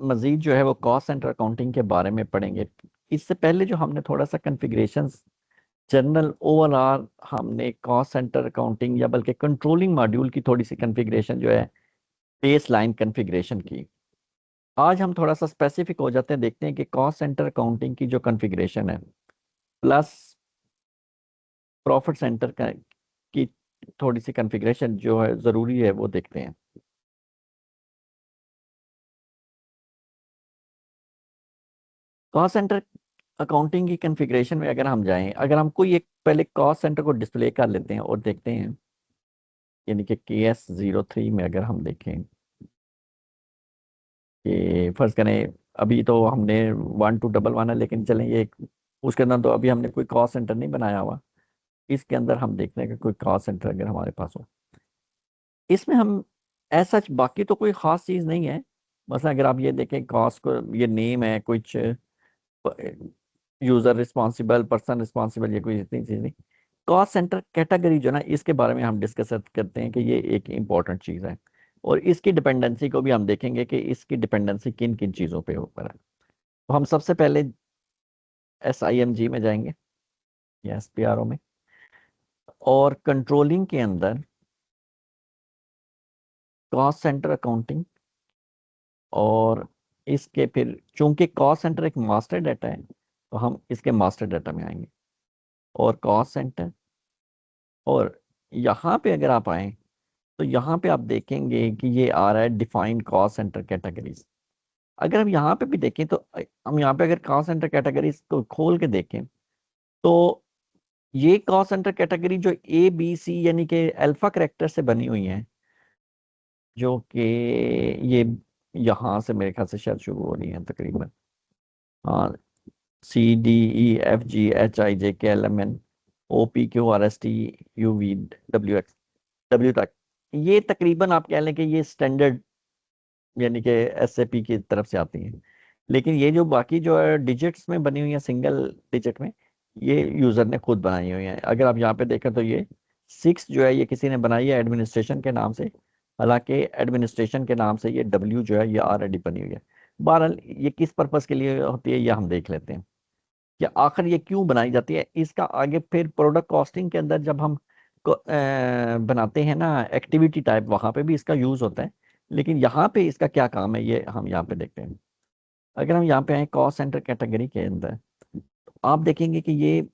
मजीद जो है वो कॉस्ट सेंटर अकाउंटिंग के बारे में पढ़ेंगे। इससे पहले जो हमने थोड़ा सा कॉन्फ़िगरेशंस जनरल ओवरऑल हमने कॉस्ट सेंटर अकाउंटिंग या बल्कि कंट्रोलिंग मॉड्यूल की थोड़ी सी कॉन्फ़िगरेशन जो है बेस लाइन कॉन्फ़िगरेशन की। आज हम थोड़ा सा स्पेसिफिक हो जाते हैं, देखते हैं कि कॉस्ट सेंटर अकाउंटिंग की जो कॉन्फ़िगरेशन है प्लस प्रॉफिट सेंटर का की थोड़ी सी कॉन्फ़िगरेशन जो है ज़रूरी है वो देखते हैं। कॉस्ट सेंटर अकाउंटिंग की कॉन्फ़िगरेशन में अगर हम जाएं, अगर हम कोई एक पहले कॉस्ट सेंटर को डिस्प्ले कर लेते हैं और देखते हैं, यानी कि KS03 में अगर हम देखें कि फर्ज करें, अभी तो हमने 1211 है, लेकिन चलें ये उसके अंदर तो अभी हमने कोई कॉस्ट सेंटर नहीं बनाया हुआ। इसके अंदर हम देखते हैं कि कोई कॉस्ट सेंटर अगर हमारे पास हो, इसमें हम ऐसा बाकी तो कोई ख़ास चीज़ नहीं है। मसला अगर आप ये देखें कॉस्ट को, ये नेम है कुछ, यूज़र रिस्पॉन्सिबल, पर्सन रिस्पॉन्सिबल, ये कोई इतनी चीज़ नहीं। कॉस्ट सेंटर कैटेगरी जो ना, इसके बारे में हम डिस्कस करते हैं कि ये एक इम्पॉर्टेंट चीज़ है और इसकी डिपेंडेंसी को भी हम देखेंगे कि इसकी डिपेंडेंसी किन किन चीज़ों पे ऊपर है। तो हम सबसे पहले SIMG में जाएंगे या SPRO में, और कंट्रोलिंग के अंदर कॉस्ट सेंटर अकाउंटिंग, और इसके फिर चूंकि कॉस्ट सेंटर एक मास्टर डाटा है तो हम इसके मास्टर डाटा में आएंगे और कॉस्ट सेंटर। और यहाँ पे अगर आप आए तो यहाँ पे आप देखेंगे कि ये आ रहा है डिफाइंड कॉस्ट सेंटर कैटेगरीज। अगर हम यहाँ पे भी देखें तो हम यहाँ पे अगर कॉस्ट सेंटर कैटेगरीज को खोल के देखें तो ये कॉस्ट सेंटर कैटेगरी जो ABC यानी कि अल्फा करेक्टर से बनी हुई है, जो कि ये यहाँ से मेरे ख्याल से शायद शुरू हो रही है तकरीबन। हाँ, CDEFGHIJKLMNOPQRSTUVWX W तक, ये तकरीबन आप कह लें कि ये स्टैंडर्ड यानी कि SAP की तरफ से आती हैं। लेकिन ये जो बाकी जो है डिजिट्स में बनी हुई है, सिंगल डिजिट में, ये यूज़र ने खुद बनाई हुई है। अगर आप यहाँ पे देखें तो ये 6 जो है ये किसी ने बनाई है एडमिनिस्ट्रेशन के नाम से, हालांकि एडमिनिस्ट्रेशन के नाम से ये W जो है ये ऑलरेडी बनी हुई है। बहरहाल ये किस पर्पज़ के लिए होती है ये हम देख लेते हैं कि आखिर ये क्यों बनाई जाती है। इसका आगे फिर प्रोडक्ट कॉस्टिंग के अंदर जब हम बनाते हैं ना एक्टिविटी टाइप, वहाँ पे भी इसका यूज़ होता है। लेकिन यहाँ पे इसका क्या काम है ये हम यहाँ पे देखते हैं। अगर हम यहाँ पे आए कॉस्ट सेंटर कैटेगरी के अंदर, तो आप देखेंगे कि ये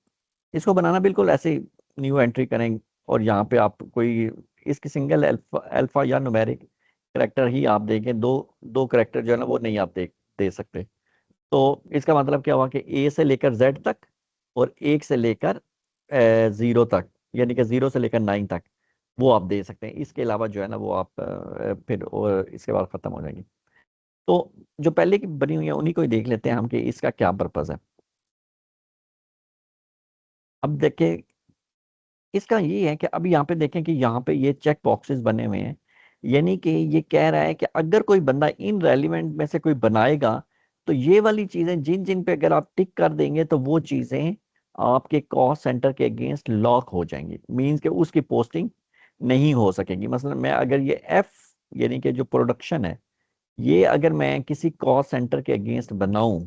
इसको बनाना बिल्कुल ऐसे न्यू एंट्री करें और यहाँ पे आप कोई इसकी सिंगल अल्फा अल्फा या न्यूमेरिक करेक्टर ही आप देखें, दो दो करेक्टर जो है ना वो नहीं आप दे सकते। तो इसका मतलब क्या हुआ कि A से लेकर Z तक और 1 से लेकर 0 तक, यानी कि 0 से लेकर 9 तक वो आप दे सकते हैं। इसके अलावा जो है ना वो आप फिर और इसके बाद ख़त्म हो जाएंगे। तो जो पहले की बनी हुई है उन्हीं को ही देख लेते हैं हम कि इसका क्या पर्पज़ है। अब देखें, इसका ये है कि अभी यहाँ पे देखें कि यहाँ पे ये चेक बॉक्सेस बने हुए हैं, यानी कि ये कह रहा है कि अगर कोई बंदा इन रेलिवेंट में से कोई बनाएगा तो ये वाली चीज़ें जिन जिन पे अगर आप टिक कर देंगे तो वो चीज़ें आपके कॉस्ट सेंटर के अगेंस्ट लॉक हो जाएंगी, मींस कि उसकी पोस्टिंग नहीं हो सकेगी। मसलन मैं अगर ये F यानी कि जो प्रोडक्शन है, ये अगर मैं किसी कॉस्ट सेंटर के अगेंस्ट बनाऊं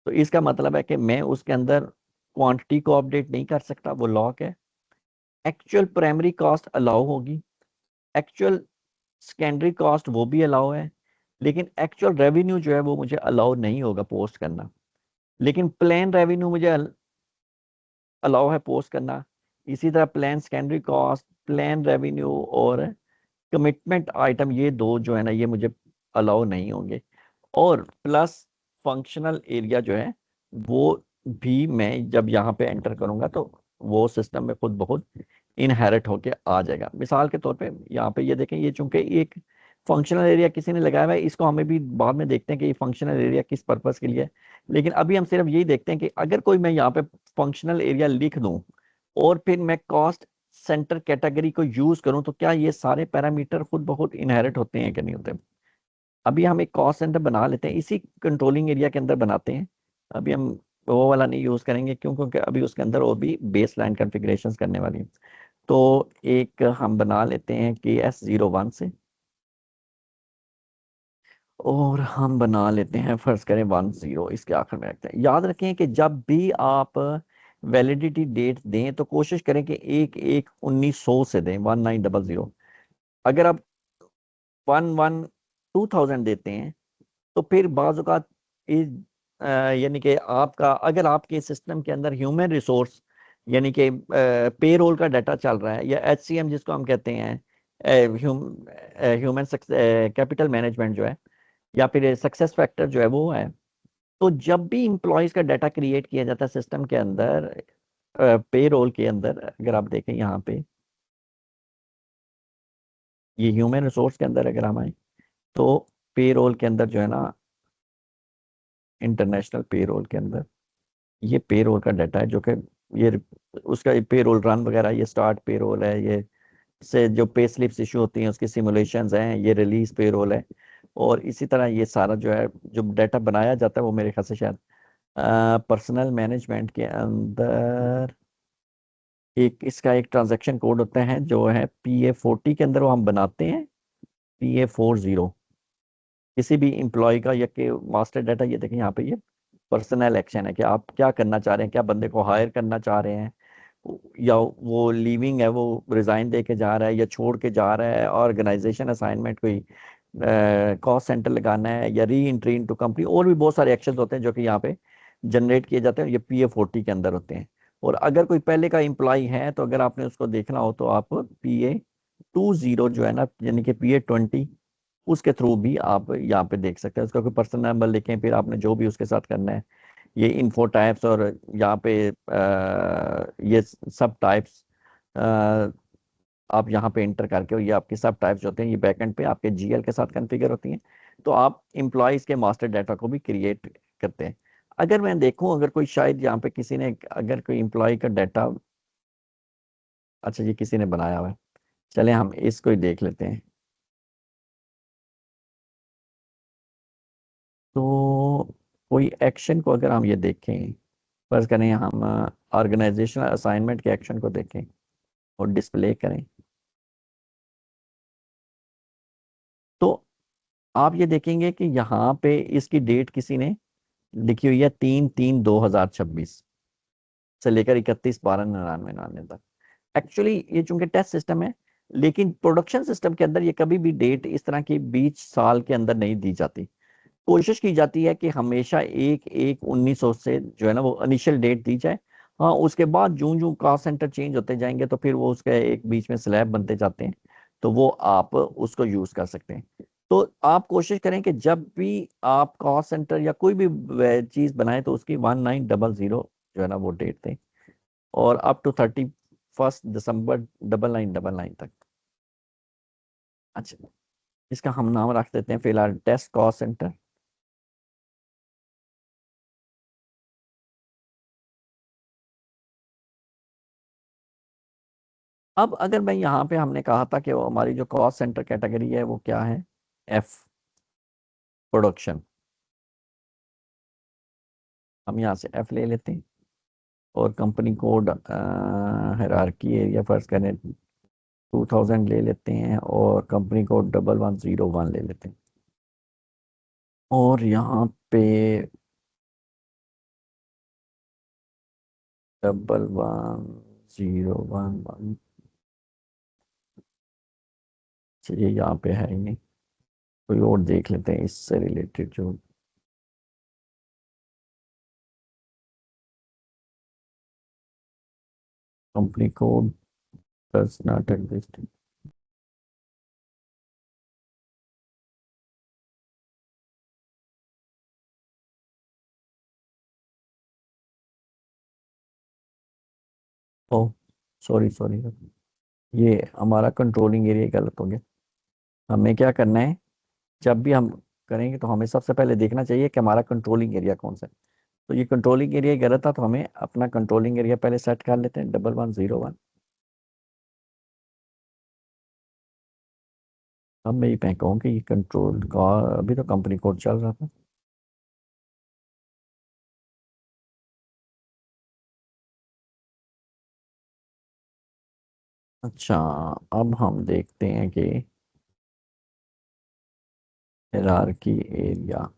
तो इसका मतलब है कि मैं उसके अंदर क्वांटिटी को अपडेट नहीं कर सकता, वो लॉक है। एक्चुअल प्राइमरी कॉस्ट अलाउ होगी, एक्चुअल सेकेंडरी कॉस्ट वो भी अलाउ है, लेकिन एक्चुअल रेवेन्यू जो है वो मुझे अलाउ नहीं होगा पोस्ट करना। लेकिन प्लान रेवेन्यू मुझे अलाउ है पोस्ट करना। इसी तरह plan secondary cost, plan revenue और कमिटमेंट आइटम, ये दो जो है ना ये मुझे अलाउ नहीं होंगे। और प्लस फंक्शनल एरिया जो है वो भी मैं जब यहाँ पे एंटर करूंगा तो वो सिस्टम में खुद ब खुद इनहेरिट होके आ जाएगा। मिसाल के तौर पे यहाँ पे ये देखें, ये चूंकि एक फंक्शनल एरिया किसी ने लगाया हुआ है, इसको हमें भी बाद में देखते हैं कि ये फंक्शनल एरिया किस पर्पस के लिए है। लेकिन अभी हम सिर्फ यही देखते हैं कि अगर कोई मैं यहाँ पे फंक्शनल एरिया लिख दूं और फिर मैं कॉस्ट सेंटर कैटेगरी को यूज करूं तो क्या ये सारे पैरामीटर खुद ब खुद इनहेरिट होते हैं कि नहीं होते। अभी हम एक कॉस्ट सेंटर बना लेते हैं, इसी कंट्रोलिंग एरिया के अंदर बनाते हैं। अभी हम वो वाला नहीं यूज करेंगे क्यों, क्योंकि अभी उसके अंदर और भी बेस लाइन कॉन्फ़िगरेशन करने वाली है। तो एक हम बना लेते हैं KS01 से, और हम बना लेते हैं, फर्ज करें 10, इसके आखिर में रखते हैं। याद रखें कि जब भी आप वैलिडिटी डेट दें तो कोशिश करें कि 1/1/1900 से दें, 1900। अगर आप 1/1/2000 देते हैं तो फिर बाज़ औक़ात इस यानी कि आपका, अगर आपके सिस्टम के अंदर ह्यूमन रिसोर्स यानी कि पेरोल का डाटा चल रहा है, या एचसीएम जिसको हम कहते हैं, ह्यूमन कैपिटल मैनेजमेंट जो है, या फिर सक्सेस फैक्टर जो है वो है, तो जब भी इम्प्लॉयज का डाटा क्रिएट किया जाता है सिस्टम के अंदर, पेरोल के अंदर, अगर आप देखें यहाँ पे ये ह्यूमन रिसोर्स के अंदर अगर हम आए तो पेरोल के अंदर जो है ना, इंटरनेशनल पेरोल के अंदर ये पेरोल का डाटा है, जो कि ये उसका पेरोल रन वगैरह, ये स्टार्ट पेरोल है, ये से जो पे स्लिप्स इशू होती हैं उसकी सिमुलेशंस हैं, ये रिलीज पेरोल है। और इसी तरह ये सारा जो है, जो डाटा बनाया जाता है वो मेरे ख्याल से शायद पर्सनल मैनेजमेंट के अंदर एक इसका एक ट्रांजैक्शन कोड होता है जो है PA40 के अंदर, वो हम बनाते हैं PA40 किसी भी इंप्लॉय का, या कि मास्टर डाटा। ये देखें यहाँ पे, ये पर्सनल एक्शन है कि आप क्या करना चाह रहे हैं, क्या बंदे को हायर करना चाह रहे हैं, या वो लीविंग है, वो रिजाइन दे के जा रहा है या छोड़ के जा रहा है, ऑर्गेनाइजेशन असाइनमेंट कोई कॉस्ट सेंटर लगाना है, या री एंट्री इनटू कंपनी, और भी बहुत सारे एक्शंस होते हैं जो कि यहाँ पे जनरेट किए जाते हैं, ये PA40 के अंदर होते हैं। और अगर कोई पहले का एम्प्लॉय है तो अगर आपने उसको देखना हो तो आप PA20 जो है ना, यानी कि PA20, उसके थ्रू भी आप यहाँ पे देख सकते हैं। उसका कोई पर्सनल नंबर लिखें, फिर आपने जो भी उसके साथ करना है, ये इन्फो टाइप्स, और यहाँ पे ये सब टाइप्स आप यहाँ पे इंटर करके, और ये आपके सब टाइप्स होते हैं, ये बैकएंड पे आपके GL के साथ कॉन्फ़िगर होती हैं। तो आप एम्प्लॉयज़ के मास्टर डाटा को भी क्रिएट करते हैं। अगर मैं देखूं, अगर कोई शायद यहाँ पे किसी ने, अगर कोई एम्प्लॉय का डाटा, अच्छा ये किसी ने बनाया हुआ है, चले हम इसको ही देख लेते हैं। तो कोई एक्शन को अगर हम ये देखें, फर्ज करें हम ऑर्गेनाइजेशनल असाइनमेंट के एक्शन को देखें और डिस्प्ले करें, तो आप ये देखेंगे कि यहाँ पे इसकी डेट किसी ने लिखी हुई है 3/3/2026 से लेकर 31/12/99 तक। एक्चुअली ये चूंकि टेस्ट सिस्टम है, लेकिन प्रोडक्शन सिस्टम के अंदर ये कभी भी डेट इस तरह की बीच साल के अंदर नहीं दी जाती। कोशिश की जाती है कि हमेशा 1/1/1900 से जो है ना वो इनिशियल डेट दी जाए। हाँ, उसके बाद जूं जूं कॉस्ट सेंटर चेंज होते जाएंगे तो फिर वो उसके एक बीच में स्लैब बनते जाते हैं, तो वो आप उसको यूज कर सकते हैं। तो आप कोशिश करें कि जब भी आप कॉस्ट सेंटर या कोई भी चीज बनाए तो उसकी 1900 जो है ना वो डेट दें, और अप टू 31 दिसंबर 9999 तक। अच्छा, इसका हम नाम रख देते हैं फिलहाल टेस्ट कॉस्ट सेंटर। अब अगर मैं यहाँ पे, हमने कहा था कि वो हमारी जो कॉस्ट सेंटर कैटेगरी है वो क्या है, F, प्रोडक्शन। हम यहाँ से F ले लेते हैं, और company code hierarchy area first करें 2000 ले लेते हैं, और कंपनी कोड 1101 ले लेते हैं, और यहाँ पे 1101 चलिए यहाँ पे है ही नहीं, कोई और देख लेते हैं इससे रिलेटेड जो company code does not exist. Oh sorry sorry, ये हमारा कंट्रोलिंग एरिया गलत हो गया। हमें क्या करना है, जब भी हम करेंगे तो हमें सबसे पहले देखना चाहिए कि हमारा कंट्रोलिंग एरिया कौन सा है। तो ये कंट्रोलिंग एरिया गलत था, तो हमें अपना कंट्रोलिंग एरिया पहले सेट कर लेते हैं, 1101। अब मैं ये कहूँ कि ये कंट्रोल का अभी तो कंपनी कोड चल रहा था। अच्छा, अब हम देखते हैं कि हायरार्की एरिया।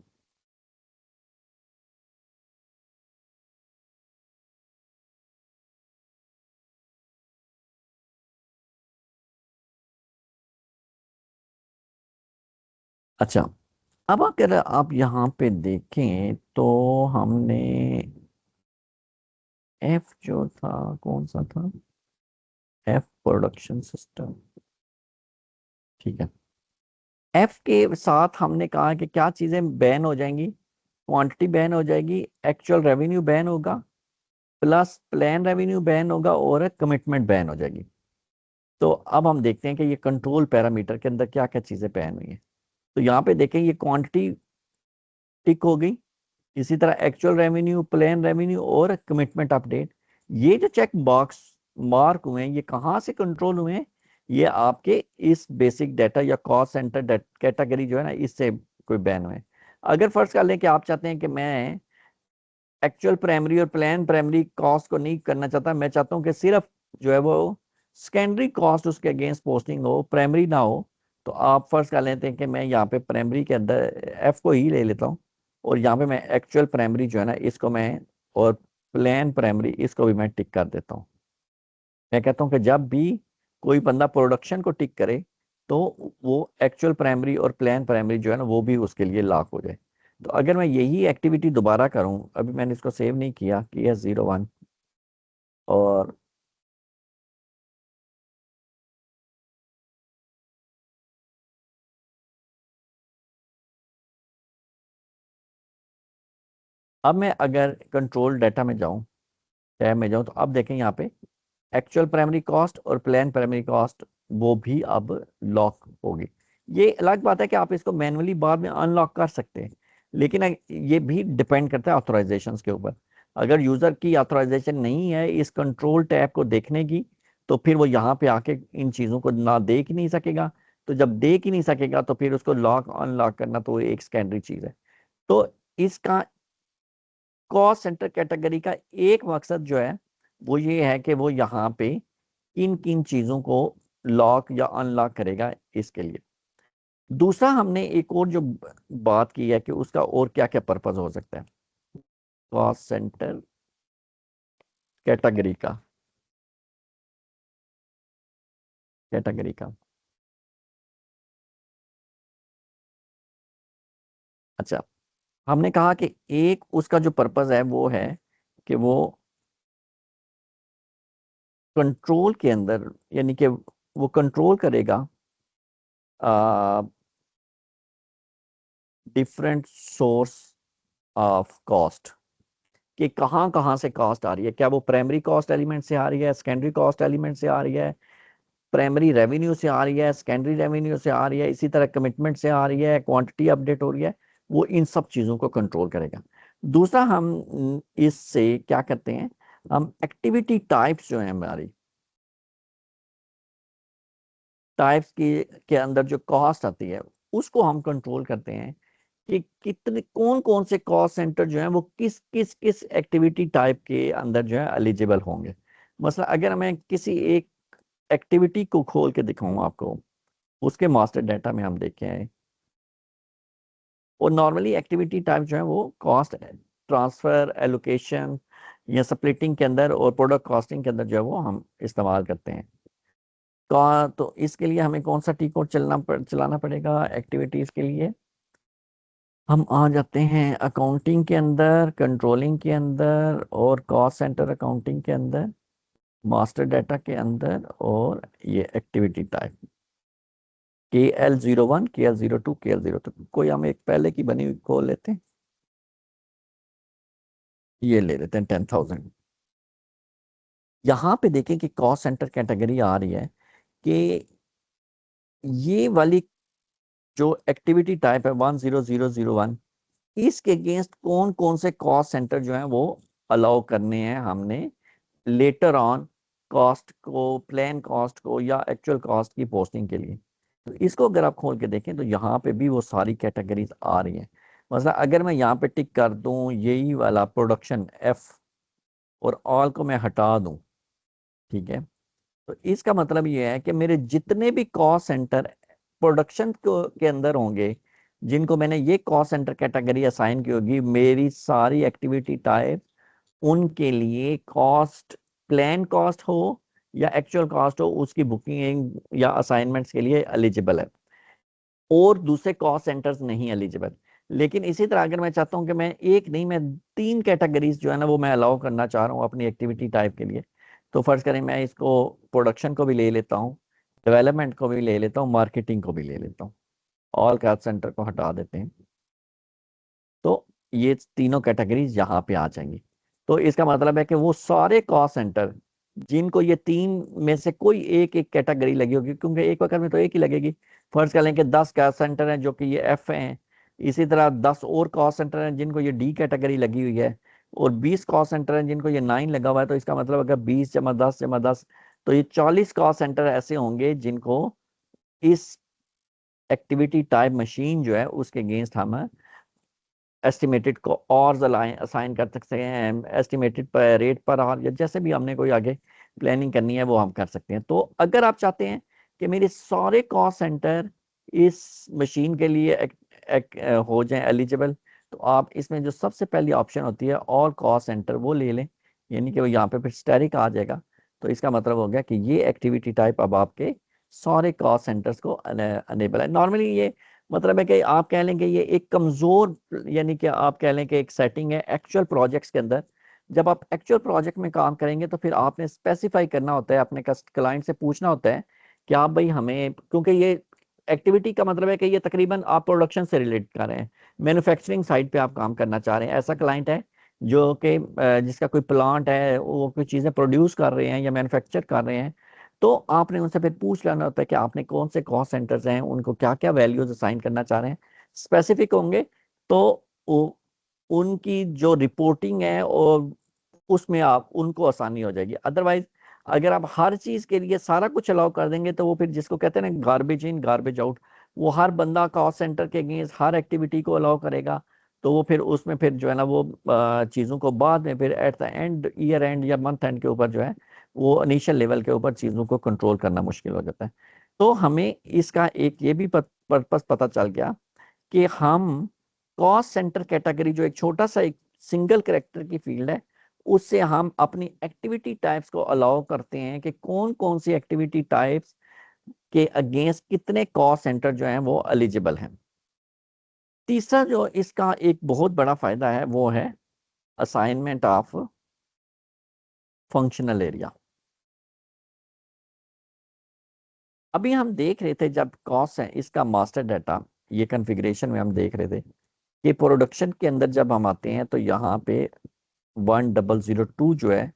अच्छा, अब अगर आप यहाँ पे देखें तो हमने एफ जो था कौन सा था, एफ प्रोडक्शन सिस्टम, ठीक है। एफ के साथ हमने कहा कि क्या चीजें बैन हो जाएंगी, क्वांटिटी बैन हो जाएगी, एक्चुअल रेवेन्यू बैन होगा, प्लस प्लान रेवेन्यू बैन होगा, और कमिटमेंट बैन हो जाएगी। तो अब हम देखते हैं कि ये कंट्रोल पैरामीटर के अंदर क्या क्या चीजें बैन हुई हैं। तो यहाँ पे देखें, ये क्वांटिटी टिक हो गई, इसी तरह एक्चुअल रेवेन्यू, प्लान रेवेन्यू और कमिटमेंट अपडेट। ये जो चेक बॉक्स मार्क हुए हैं, ये कहाँ से कंट्रोल हुए हैं, ये आपके इस बेसिक डाटा या कॉस्ट सेंटर कैटेगरी जो है ना, इससे कोई बैन हुए हैं। अगर फर्ज कर लें कि आप चाहते हैं कि मैं एक्चुअल प्राइमरी और प्लान प्राइमरी कॉस्ट को नहीं करना चाहता, मैं चाहता हूँ कि सिर्फ जो है वो सेकेंडरी कॉस्ट उसके अगेंस्ट पोस्टिंग हो, प्राइमरी ना हो, तो आप फर्ज कर लेते हैं कि मैं यहाँ पे प्राइमरी के अंदर एफ को ही ले लेता हूँ, और यहाँ पे मैं एक्चुअल प्राइमरी जो है ना इसको मैं, और प्लान प्राइमरी इसको भी मैं टिक कर देता हूँ। मैं कहता हूँ कि जब भी कोई बंदा प्रोडक्शन को टिक करे, तो वो एक्चुअल प्राइमरी और प्लान प्राइमरी जो है ना वो भी उसके लिए लॉक हो जाए। तो अगर मैं यही एक्टिविटी दोबारा करूं, अभी मैंने इसको सेव नहीं किया, KS01, और अब मैं अगर कंट्रोल डाटा में जाऊं, टैब में जाऊं, तो अब देखें यहाँ पे एक्चुअल प्राइमरी कॉस्ट और प्लान प्राइमरी कॉस्ट वो भी अब लॉक होगी। ये अलग बात है कि आप इसको मैनुअली बाद में अनलॉक कर सकते हैं, लेकिन ये भी डिपेंड करता है ऑथराइजेशन के ऊपर। अगर यूजर की ऑथराइजेशन नहीं है इस कंट्रोल टैब को देखने की, तो फिर वो यहाँ पे आके इन चीजों को ना देख ही नहीं सकेगा। तो जब देख ही नहीं सकेगा तो फिर उसको लॉक अनलॉक करना तो एक सेकेंडरी चीज है। तो इसका कॉस्ट सेंटर कैटेगरी का एक मकसद जो है वो ये है कि वो यहाँ पे किन किन चीजों को लॉक या अनलॉक करेगा इसके लिए। दूसरा हमने एक और जो बात की है कि उसका और क्या क्या पर्पज हो सकता है कॉस्ट सेंटर कैटेगरी का, कैटेगरी का। अच्छा, हमने कहा कि एक उसका जो पर्पज है वो है कि वो कंट्रोल के अंदर, यानी कि वो कंट्रोल करेगा डिफरेंट सोर्स ऑफ कॉस्ट, कि कहाँ कहाँ से कॉस्ट आ रही है, क्या वो प्राइमरी कॉस्ट एलिमेंट से आ रही है, सेकेंडरी कॉस्ट एलिमेंट से आ रही है, प्राइमरी रेवेन्यू से आ रही है, सेकेंडरी रेवेन्यू से आ रही है, इसी तरह कमिटमेंट से आ रही है, क्वांटिटी अपडेट हो रही है। वो इन सब चीज़ों को कंट्रोल करेगा। दूसरा हम इससे क्या करते हैं, हम एक्टिविटी टाइप्स जो है हमारी टाइप्स की के अंदर जो कॉस्ट आती है उसको हम कंट्रोल करते हैं कि कितने कौन कौन से कॉस्ट सेंटर जो है वो किस किस किस एक्टिविटी टाइप के अंदर जो है एलिजिबल होंगे। मसला अगर मैं किसी एक एक्टिविटी को खोल के दिखाऊं आपको, उसके मास्टर डाटा में हम देखे हैं, और नॉर्मली एक्टिविटी टाइप जो है वो कॉस्ट ट्रांसफर, एलोकेशन या स्प्लिटिंग के अंदर और प्रोडक्ट कॉस्टिंग के अंदर जो है वो हम इस्तेमाल करते हैं। तो इसके लिए हमें कौन सा टी कोड चलाना पड़ेगा एक्टिविटीज के लिए। हम आ जाते हैं अकाउंटिंग के अंदर, कंट्रोलिंग के अंदर, और कॉस्ट सेंटर अकाउंटिंग के अंदर, मास्टर डाटा के अंदर, और ये activity type KL01, KL02, KL02। कोई हम एक पहले की बनी हुई खोल लेते हैं, ये ले लेते हैं 10,000। यहाँ पे देखें कि कॉस्ट सेंटर कैटेगरी आ रही है कि ये वाली जो एक्टिविटी टाइप है 10001, इसके अगेंस्ट कौन कौन से कॉस्ट सेंटर जो है वो अलाउ करने हैं हमने लेटर ऑन कॉस्ट को, प्लान कॉस्ट को या एक्चुअल कॉस्ट की पोस्टिंग के लिए। तो इसको अगर आप खोल के देखें तो यहाँ पे भी वो सारी कैटेगरीज आ रही हैं। मतलब अगर मैं यहाँ पे टिक कर दूं यही वाला प्रोडक्शन F, और ऑल को मैं हटा दूं, ठीक है, तो इसका मतलब ये है कि मेरे जितने भी कॉस्ट सेंटर प्रोडक्शन के अंदर होंगे जिनको मैंने ये कॉस्ट सेंटर कैटेगरी असाइन की होगी, मेरी सारी एक्टिविटी टाइप उनके लिए कॉस्ट, प्लान कॉस्ट हो या एक्चुअल कॉस्ट हो, उसकी बुकिंग या असाइनमेंट्स के लिए एलिजिबल है, और दूसरे कॉस्ट सेंटर्स नहीं एलिजिबल। लेकिन इसी तरह अगर मैं चाहता हूं कि मैं एक नहीं, मैं 3 कैटेगरीज जो है ना वो मैं अलाउ करना चाह रहा हूँ अपनी एक्टिविटी टाइप के लिए, तो फर्ज करें मैं इसको प्रोडक्शन को भी ले लेता हूँ, डेवलपमेंट को भी ले लेता हूँ, मार्केटिंग को भी ले लेता हूँ, ऑल कॉस्ट सेंटर को हटा देते हैं, तो ये तीनों कैटेगरीज यहाँ पे आ जाएंगी। तो इसका मतलब है कि वो सारे कॉस्ट सेंटर जिनको ये 3 में से कोई एक एक कैटेगरी लगी होगी, क्योंकि एक वक्त में तो एक ही लगेगी। फर्ज कर लें कि 10 कॉस्ट सेंटर हैं जो कि ये एफ हैं, इसी तरह 10 और कॉस्ट सेंटर हैं जिनको ये डी कैटेगरी लगी हुई है, और 20 कॉस्ट सेंटर हैं जिनको ये 9 लगा हुआ है। तो इसका मतलब अगर 20 जमा 10 जमा 10, तो ये 40 कॉस्ट सेंटर ऐसे होंगे जिनको इस एक्टिविटी टाइप मशीन जो है उसके अगेंस्ट हम एस्टिमेटेड को और असाइन कर सकते हैं, एस्टिमेटेड पर रेट पर, और या जैसे भी हमने कोई आगे प्लानिंग करनी है वो हम कर सकते हैं। तो अगर आप चाहते हैं कि मेरे सारे कॉस्ट सेंटर इस मशीन के लिए हो जाएं एलिजिबल, तो आप इसमें जो सबसे पहली ऑप्शन होती है ऑल कॉस्ट सेंटर वो ले लें, यानी कि वो यहाँ पे फिर स्टेरिक आ जाएगा। तो इसका मतलब हो गया कि ये एक्टिविटी टाइप अब आपके सारे कॉस्ट सेंटर्स को अनेबल है। नॉर्मली ये मतलब है कि आप कह लें कि ये एक कमजोर, यानी कि आप कह लें कि एक सेटिंग है एक्चुअल प्रोजेक्ट्स के अंदर। जब आप एक्चुअल प्रोजेक्ट में काम करेंगे तो फिर आपने स्पेसिफाई करना होता है, अपने क्लाइंट से पूछना होता है कि आप भाई हमें, क्योंकि ये एक्टिविटी का मतलब है कि ये तकरीबन आप प्रोडक्शन से रिलेट कर रहे हैं, मैन्युफैक्चरिंग साइड पे आप काम करना चाह रहे हैं, ऐसा क्लाइंट है जो कि जिसका कोई प्लांट है, वो कोई चीज़ें प्रोड्यूस कर रहे हैं या मैन्युफैक्चर कर रहे हैं, तो आपने उनसे फिर पूछ लेना होता है कि आपने कौन से कॉस्ट सेंटर्स हैं, उनको क्या क्या वैल्यूज असाइन करना चाह रहे हैं, स्पेसिफिक होंगे तो उनकी जो रिपोर्टिंग है और उसमें आप उनको आसानी हो जाएगी। अदरवाइज अगर आप हर चीज के लिए सारा कुछ अलाउ कर देंगे तो वो फिर जिसको कहते हैं ना गार्बेज इन गार्बेज आउट, वो हर बंदा कॉस्ट सेंटर के अगेंस्ट हर एक्टिविटी को अलाउ करेगा, तो वो फिर उसमें फिर जो है ना वो चीज़ों को बाद में फिर at the end, year and या मंथ एंड के ऊपर जो है वो इनिशियल लेवल के ऊपर चीज़ों को कंट्रोल करना मुश्किल हो जाता है। तो हमें इसका एक ये भी पर्पस पता चल गया कि हम कॉस्ट सेंटर कैटेगरी जो एक छोटा सा एक सिंगल करेक्टर की फील्ड है, उससे हम अपनी एक्टिविटी टाइप्स को अलाउ करते हैं कि कौन कौन सी एक्टिविटी टाइप्स के अगेंस्ट कितने कॉस्ट सेंटर जो हैं वो एलिजिबल हैं। तीसरा जो इसका एक बहुत बड़ा फायदा है वो है असाइनमेंट ऑफ फंक्शनल एरिया। अभी हम देख रहे थे जब कॉस्ट है इसका मास्टर डाटा, ये कॉन्फ़िगरेशन में हम देख रहे थे कि प्रोडक्शन के अंदर जब हम आते हैं तो यहाँ पे 1002 जो है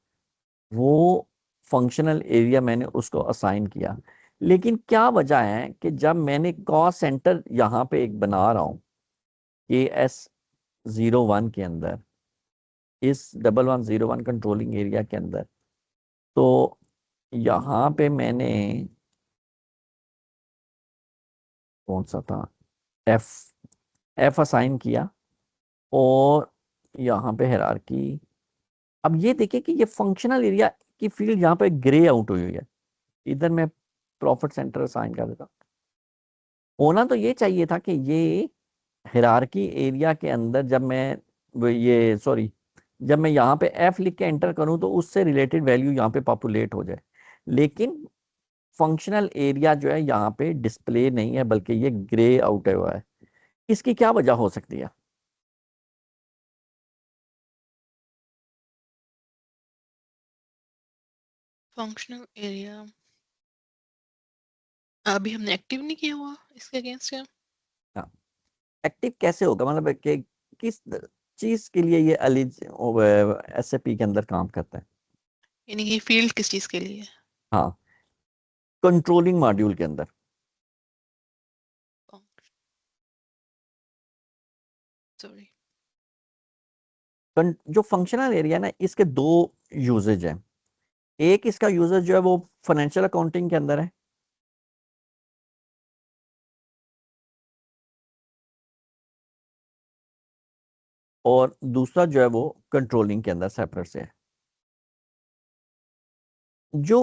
वो फंक्शनल एरिया मैंने उसको असाइन किया। लेकिन क्या वजह है कि जब मैंने कॉस्ट सेंटर यहाँ पे एक बना रहा हूँ KS01 के अंदर, इस 1101 कंट्रोलिंग एरिया के अंदर, तो यहाँ पे मैंने कौन सा था, एफ एफ असाइन किया, और यहाँ पे हायरार्की। अब ये देखिए कि ये फंक्शनल एरिया की फील्ड यहाँ पे ग्रे आउट हुई हुई है, इधर मैं प्रॉफिट सेंटर असाइन कर देता। होना तो ये चाहिए था कि ये हायरार्की एरिया के अंदर जब मैं ये सॉरी जब मैं यहाँ पे एफ लिख के एंटर करूँ तो उससे रिलेटेड वैल्यू यहाँ पे पॉपुलेट हो जाए, लेकिन फंक्शनल एरिया जो है यहाँ पे डिस्प्ले नहीं है बल्कि ये ग्रे आउट हुआ है। इसकी क्या वजह हो सकती है? फंक्शनल एरिया अभी हमने एक्टिव नहीं किया हुआ इसके अगेंस्ट है। हाँ, एक्टिव कैसे होगा, मतलब कि किस चीज के लिए ये SAP के अंदर काम करता है? यानी कि फील्ड किस चीज के लिए है? हाँ, कंट्रोलिंग मॉड्यूल के अंदर। सॉरी। जो फंक्शनल एरिया ना इसके दो यूजेज हैं। एक इसका यूजेज जो है वो फाइनेंशियल अकाउंटिंग के अंदर है, और दूसरा जो है वो कंट्रोलिंग के अंदर सेपरेट से है। जो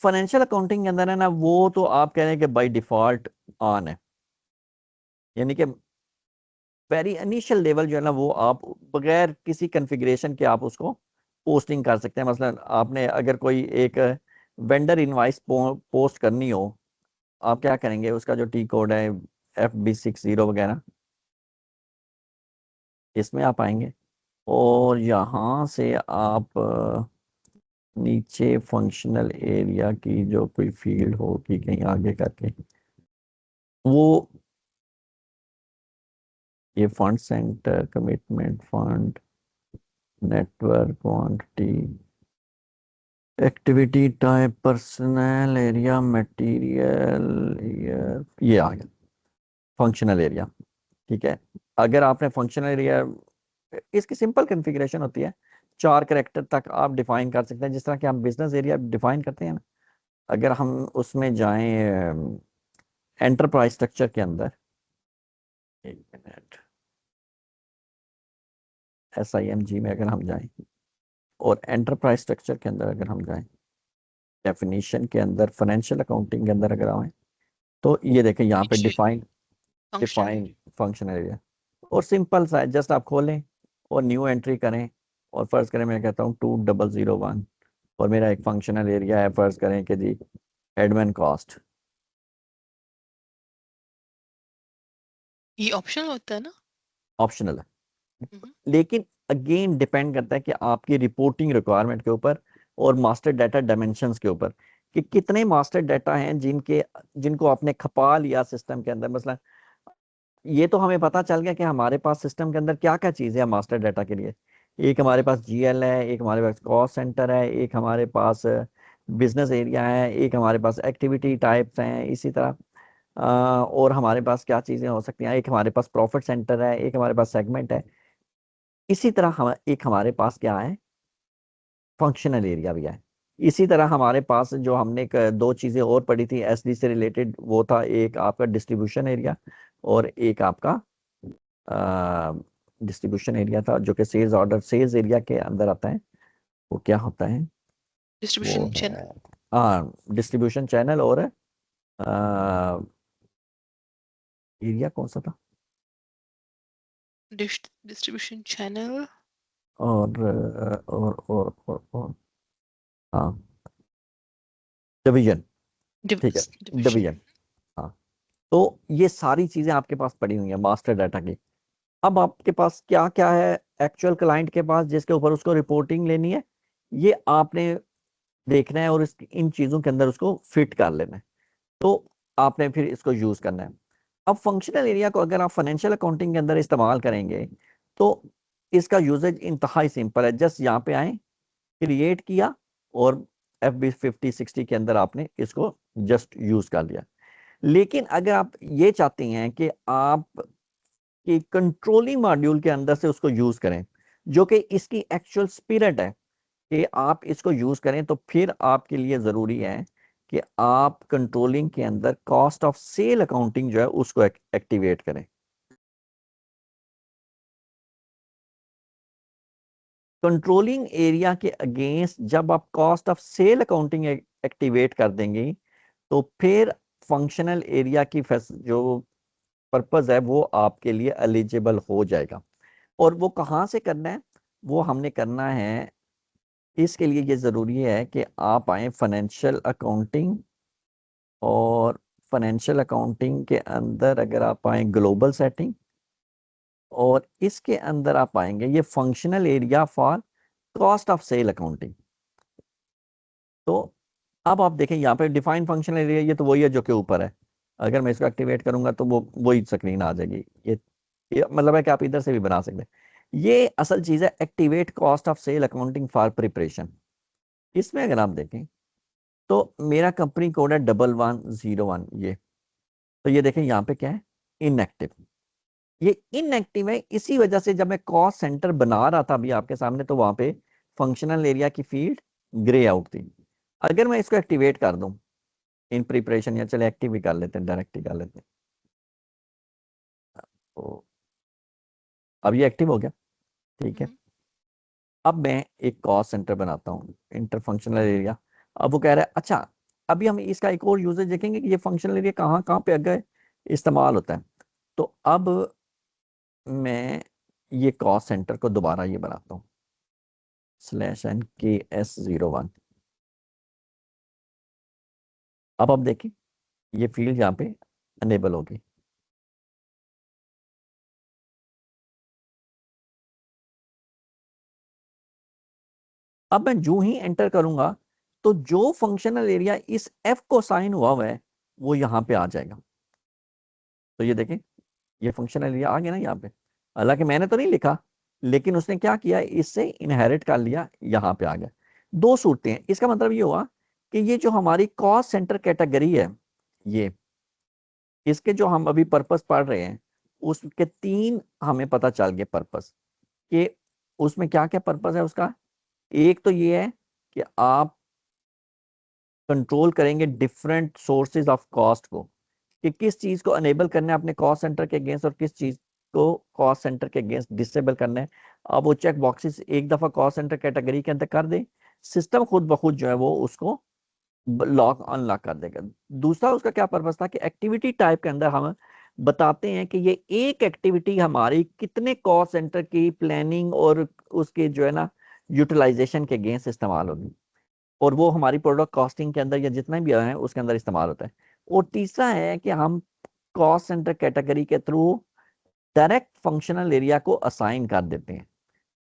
फाइनेंशियल अकाउंटिंग के अंदर है ना वो तो आप कह रहे हैं कि बाय डिफॉल्ट ऑन है, यानी कि वेरी इनिशियल लेवल जो है ना, वो आप बगैर किसी कॉन्फ़िगरेशन के आप उसको पोस्टिंग कर सकते हैं। मसलन आपने अगर कोई एक वेंडर इनवाइस पोस्ट करनी हो, आप क्या करेंगे, उसका जो टी कोड है FB60 वगैरह, इसमें आप आएंगे और यहाँ से आप नीचे फंक्शनल एरिया की जो कोई फील्ड होगी कहीं आगे करके, वो ये fund centre, commitment fund, network quantity, activity type, personal area, material, ये आ गया फंक्शनल एरिया। ठीक है, अगर आपने फंक्शनल एरिया, इसकी सिंपल कॉन्फ़िगरेशन होती है, 4 कैरेक्टर तक आप डिफाइन कर सकते हैं, जिस तरह के हम बिजनेस एरिया डिफाइन करते हैं ना। अगर हम उसमें जाएं एंटरप्राइज स्ट्रक्चर के अंदर, एक मिनट, SIMG में अगर हम जाएं और एंटरप्राइज स्ट्रक्चर के अंदर अगर हम जाएं, डेफिनेशन के अंदर, फाइनेंशियल अकाउंटिंग के अंदर अगर आए, तो ये देखें यहाँ पे Initial define, functional area. Functional area, और सिंपल सा है, जस्ट आप खोलें और न्यू एंट्री करें, और फर्ज करें मैं कहता हूँ 2001, और मेरा एक फंक्शनल एरिया है, फर्ज करें कि जी एडमिन कॉस्ट। ये ऑप्शनल होता है ना? ऑप्शनल है, हम्म। लेकिन अगेन डिपेंड करता है कि आपकी रिपोर्टिंग रिक्वायरमेंट के ऊपर और मास्टर डाटा डायमेंशंस के ऊपर, कि कितने मास्टर डाटा हैं जिनको आपने खपा लिया सिस्टम के अंदर। मसलन ये तो हमें पता चल गया कि हमारे पास सिस्टम के अंदर क्या क्या चीज़ें हैं मास्टर डाटा के लिए। एक हमारे पास GL है, एक हमारे पास कॉस्ट सेंटर है, एक हमारे पास बिजनेस एरिया है, एक हमारे पास एक्टिविटी टाइप्स हैं, इसी तरह और हमारे पास क्या चीज़ें हो सकती हैं, एक हमारे पास प्रॉफिट सेंटर है, एक हमारे पास सेगमेंट है। इसी तरह हम एक हमारे पास क्या है, फंक्शनल एरिया भी है। इसी तरह हमारे पास जो हमने दो चीज़ें और पढ़ी थी SD से रिलेटेड, वो था एक आपका डिस्ट्रीब्यूशन एरिया और एक आपका डिस्ट्रीब्यूशन एरिया था जो कि सेल्स ऑर्डर, सेल्स एरिया के अंदर आता है। वो क्या होता है, वो Distribution channel. है हाँ डिस्ट्रीब्यूशन चैनल, और एरिया कौन सा था, Distribution channel. और हाँ डिवीजन। ठीक है, Division. डिवीजन। हाँ, तो ये सारी चीजें आपके पास पड़ी हुई हैं मास्टर डाटा की। अब आपके पास क्या क्या है एक्चुअल क्लाइंट के पास जिसके ऊपर उसको रिपोर्टिंग लेनी है, ये आपने देखना है और इन चीजों के अंदर उसको फिट कर लेना है। तो आपने फिर इसको यूज करना है। अब फंक्शनल एरिया को अगर आप फाइनेंशियल अकाउंटिंग के अंदर इस्तेमाल करेंगे, तो इसका यूजेज इंतहाई सिंपल है। जस्ट यहाँ पे आए, क्रिएट किया, और FB50-60 के अंदर आपने इसको जस्ट यूज कर लिया। लेकिन अगर आप ये चाहते हैं कि आप कि कंट्रोलिंग मॉड्यूल के अंदर से उसको यूज करें, जो कि इसकी एक्चुअल स्पिरिट है कि आप इसको यूज करें, तो फिर आपके लिए जरूरी है कि आप कंट्रोलिंग के अंदर कॉस्ट ऑफ सेल अकाउंटिंग जो है उसको एक्टिवेट करें। कंट्रोलिंग एरिया के अगेंस्ट जब आप cost of sale accounting activate कर देंगे, तो फिर फंक्शनल एरिया की जो पर्पज है वो आपके लिए एलिजिबल हो जाएगा। और वो कहाँ से करना है, वो हमने करना है, इसके लिए ये ज़रूरी है कि आप आए फाइनेंशियल अकाउंटिंग, और फाइनेंशियल अकाउंटिंग के अंदर अगर आप आए ग्लोबल सेटिंग, और इसके अंदर आप पाएंगे ये functional area for cost of sale accounting. तो अब आप देखें यहाँ पे डिफाइन फंक्शनल एरिया, ये तो वही है जो के ऊपर है। अगर मैं इसको एक्टिवेट करूंगा तो वो वही स्क्रीन आ जाएगी। ये मतलब है कि आप इधर से भी बना सकते हैं। ये असल चीज़ है, activate cost of sale accounting for preparation. इसमें अगर आप देखें तो मेरा कंपनी कोड है 1101, ये तो ये देखें यहाँ पे क्या है, इनएक्टिव। ये इनएक्टिव है इसी वजह से, जब मैं कॉस्ट सेंटर बना रहा था अभी आपके सामने, तो वहां पे फंक्शनल एरिया की फील्ड ग्रे आउट थी। अगर मैं इसको एक्टिवेट कर दूं इन प्रिपरेशन, या चले एक्टिव ही कर लेते हैं, डायरेक्ट ही कर लेते हैं, तो अब ये एक्टिव हो गया। ठीक है, Mhm. अब मैं एक कॉस्ट सेंटर बनाता हूँ, इंटर फंक्शनल एरिया। अब वो कह रहा है अच्छा, अभी हम इसका एक और यूजेज देखेंगे कि ये फंक्शनल एरिया कहाँ कहाँ पे अगर इस्तेमाल होता है। तो अब मैं ये कॉस्ट सेंटर को दोबारा ये बनाता हूँ /NKS01। अब देखें ये फील्ड यहाँ पे अनेबल होगी। अब मैं जो ही एंटर करूंगा तो जो फंक्शनल एरिया इस F को साइन हुआ है वो यहाँ पे आ जाएगा। तो ये देखें ये फंक्शनल एरिया आ गया ना यहाँ पे, हालांकि मैंने तो नहीं लिखा, लेकिन उसने क्या किया, इससे इनहेरिट कर लिया, यहाँ पे आ गया। दो सूरतें हैं, इसका मतलब ये हुआ कि ये जो हमारी कॉस्ट सेंटर कैटेगरी है, ये इसके जो हम अभी पर्पस पढ़ रहे हैं उसके तीन हमें पता चल गए पर्पस कि उसमें क्या क्या पर्पस है उसका। एक तो ये है कि आप कंट्रोल करेंगे डिफरेंट सोर्सेज ऑफ कॉस्ट को, कि किस चीज को अनेबल करना है अपने कॉस्ट सेंटर के अगेंस्ट और किस चीज को कॉस्ट सेंटर के अगेंस्ट डिसेबल करना है। अब वो चेक बॉक्सेस एक दफा कॉस्ट सेंटर कैटेगरी के अंदर कर दे, सिस्टम खुद ब खुद जो है वो उसको लॉक अनलॉक कर देगा। दूसरा उसका क्या पर्पस था कि एक्टिविटी टाइप के अंदर हम बताते हैं कि ये एक एक्टिविटी हमारी कितने कॉस्ट सेंटर की प्लानिंग और उसके जो है ना यूटिलाइजेशन के अगेंस्ट इस्तेमाल होगी, और वो हमारी प्रोडक्ट कॉस्टिंग के अंदर या जितना भी है उसके अंदर इस्तेमाल होता है। और तीसरा है कि हम कॉस्ट सेंटर कैटेगरी के थ्रू डायरेक्ट फंक्शनल एरिया को असाइन कर देते हैं।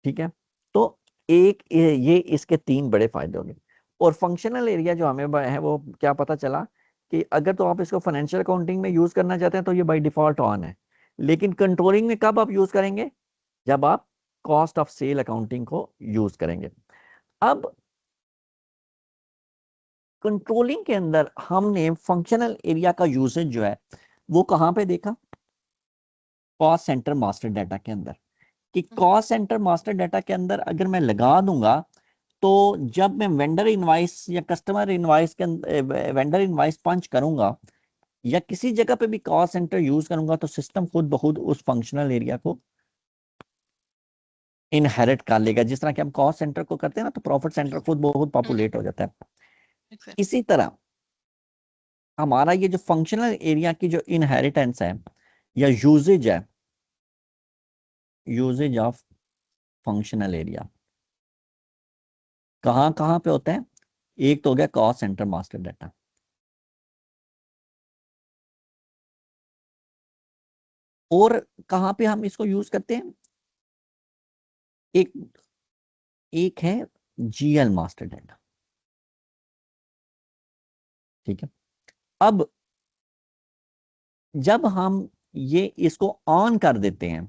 ठीक है, तो एक ये इसके तीन बड़े फायदे होंगे। और फंक्शनल एरिया जो हमें है वो क्या पता चला कि अगर तो आप इसको फाइनेंशियल अकाउंटिंग में यूज करना चाहते हैं तो ये बाय डिफॉल्ट ऑन है, लेकिन कंट्रोलिंग में कब आप यूज करेंगे, जब आप कॉस्ट ऑफ सेल अकाउंटिंग को यूज करेंगे। अब कंट्रोलिंग के अंदर हमने फंक्शनल एरिया का यूसेज जो है वो कहां पे देखा, कॉस्ट सेंटर मास्टर डाटा के अंदर। कि कॉस्ट सेंटर मास्टर डाटा के अंदर अगर मैं लगा दूंगा तो जब मैं वेंडर इनवाइस या कस्टमर इनवाइस के वेंडर इनवाइस पंच करूंगा या किसी जगह पे भी कॉस्ट सेंटर यूज करूंगा तो सिस्टम खुद ब खुद उस फंक्शनल एरिया को इनहेरिट कर लेगा। जिस तरह कि हम कॉस्ट सेंटर को करते हैं ना तो प्रॉफिट सेंटर खुद ब खुद पॉपुलेट हो जाता है। Exactly. इसी तरह हमारा ये जो फंक्शनल एरिया की जो इनहेरिटेंस है या यूजेज ऑफ फंक्शनल एरिया कहाँ कहाँ पे होता है। एक तो हो गया कॉस्ट सेंटर मास्टर डाटा, और कहाँ पे हम इसको यूज करते हैं, एक एक है GL मास्टर डाटा। ठीक है, अब जब हम ये इसको ऑन कर देते हैं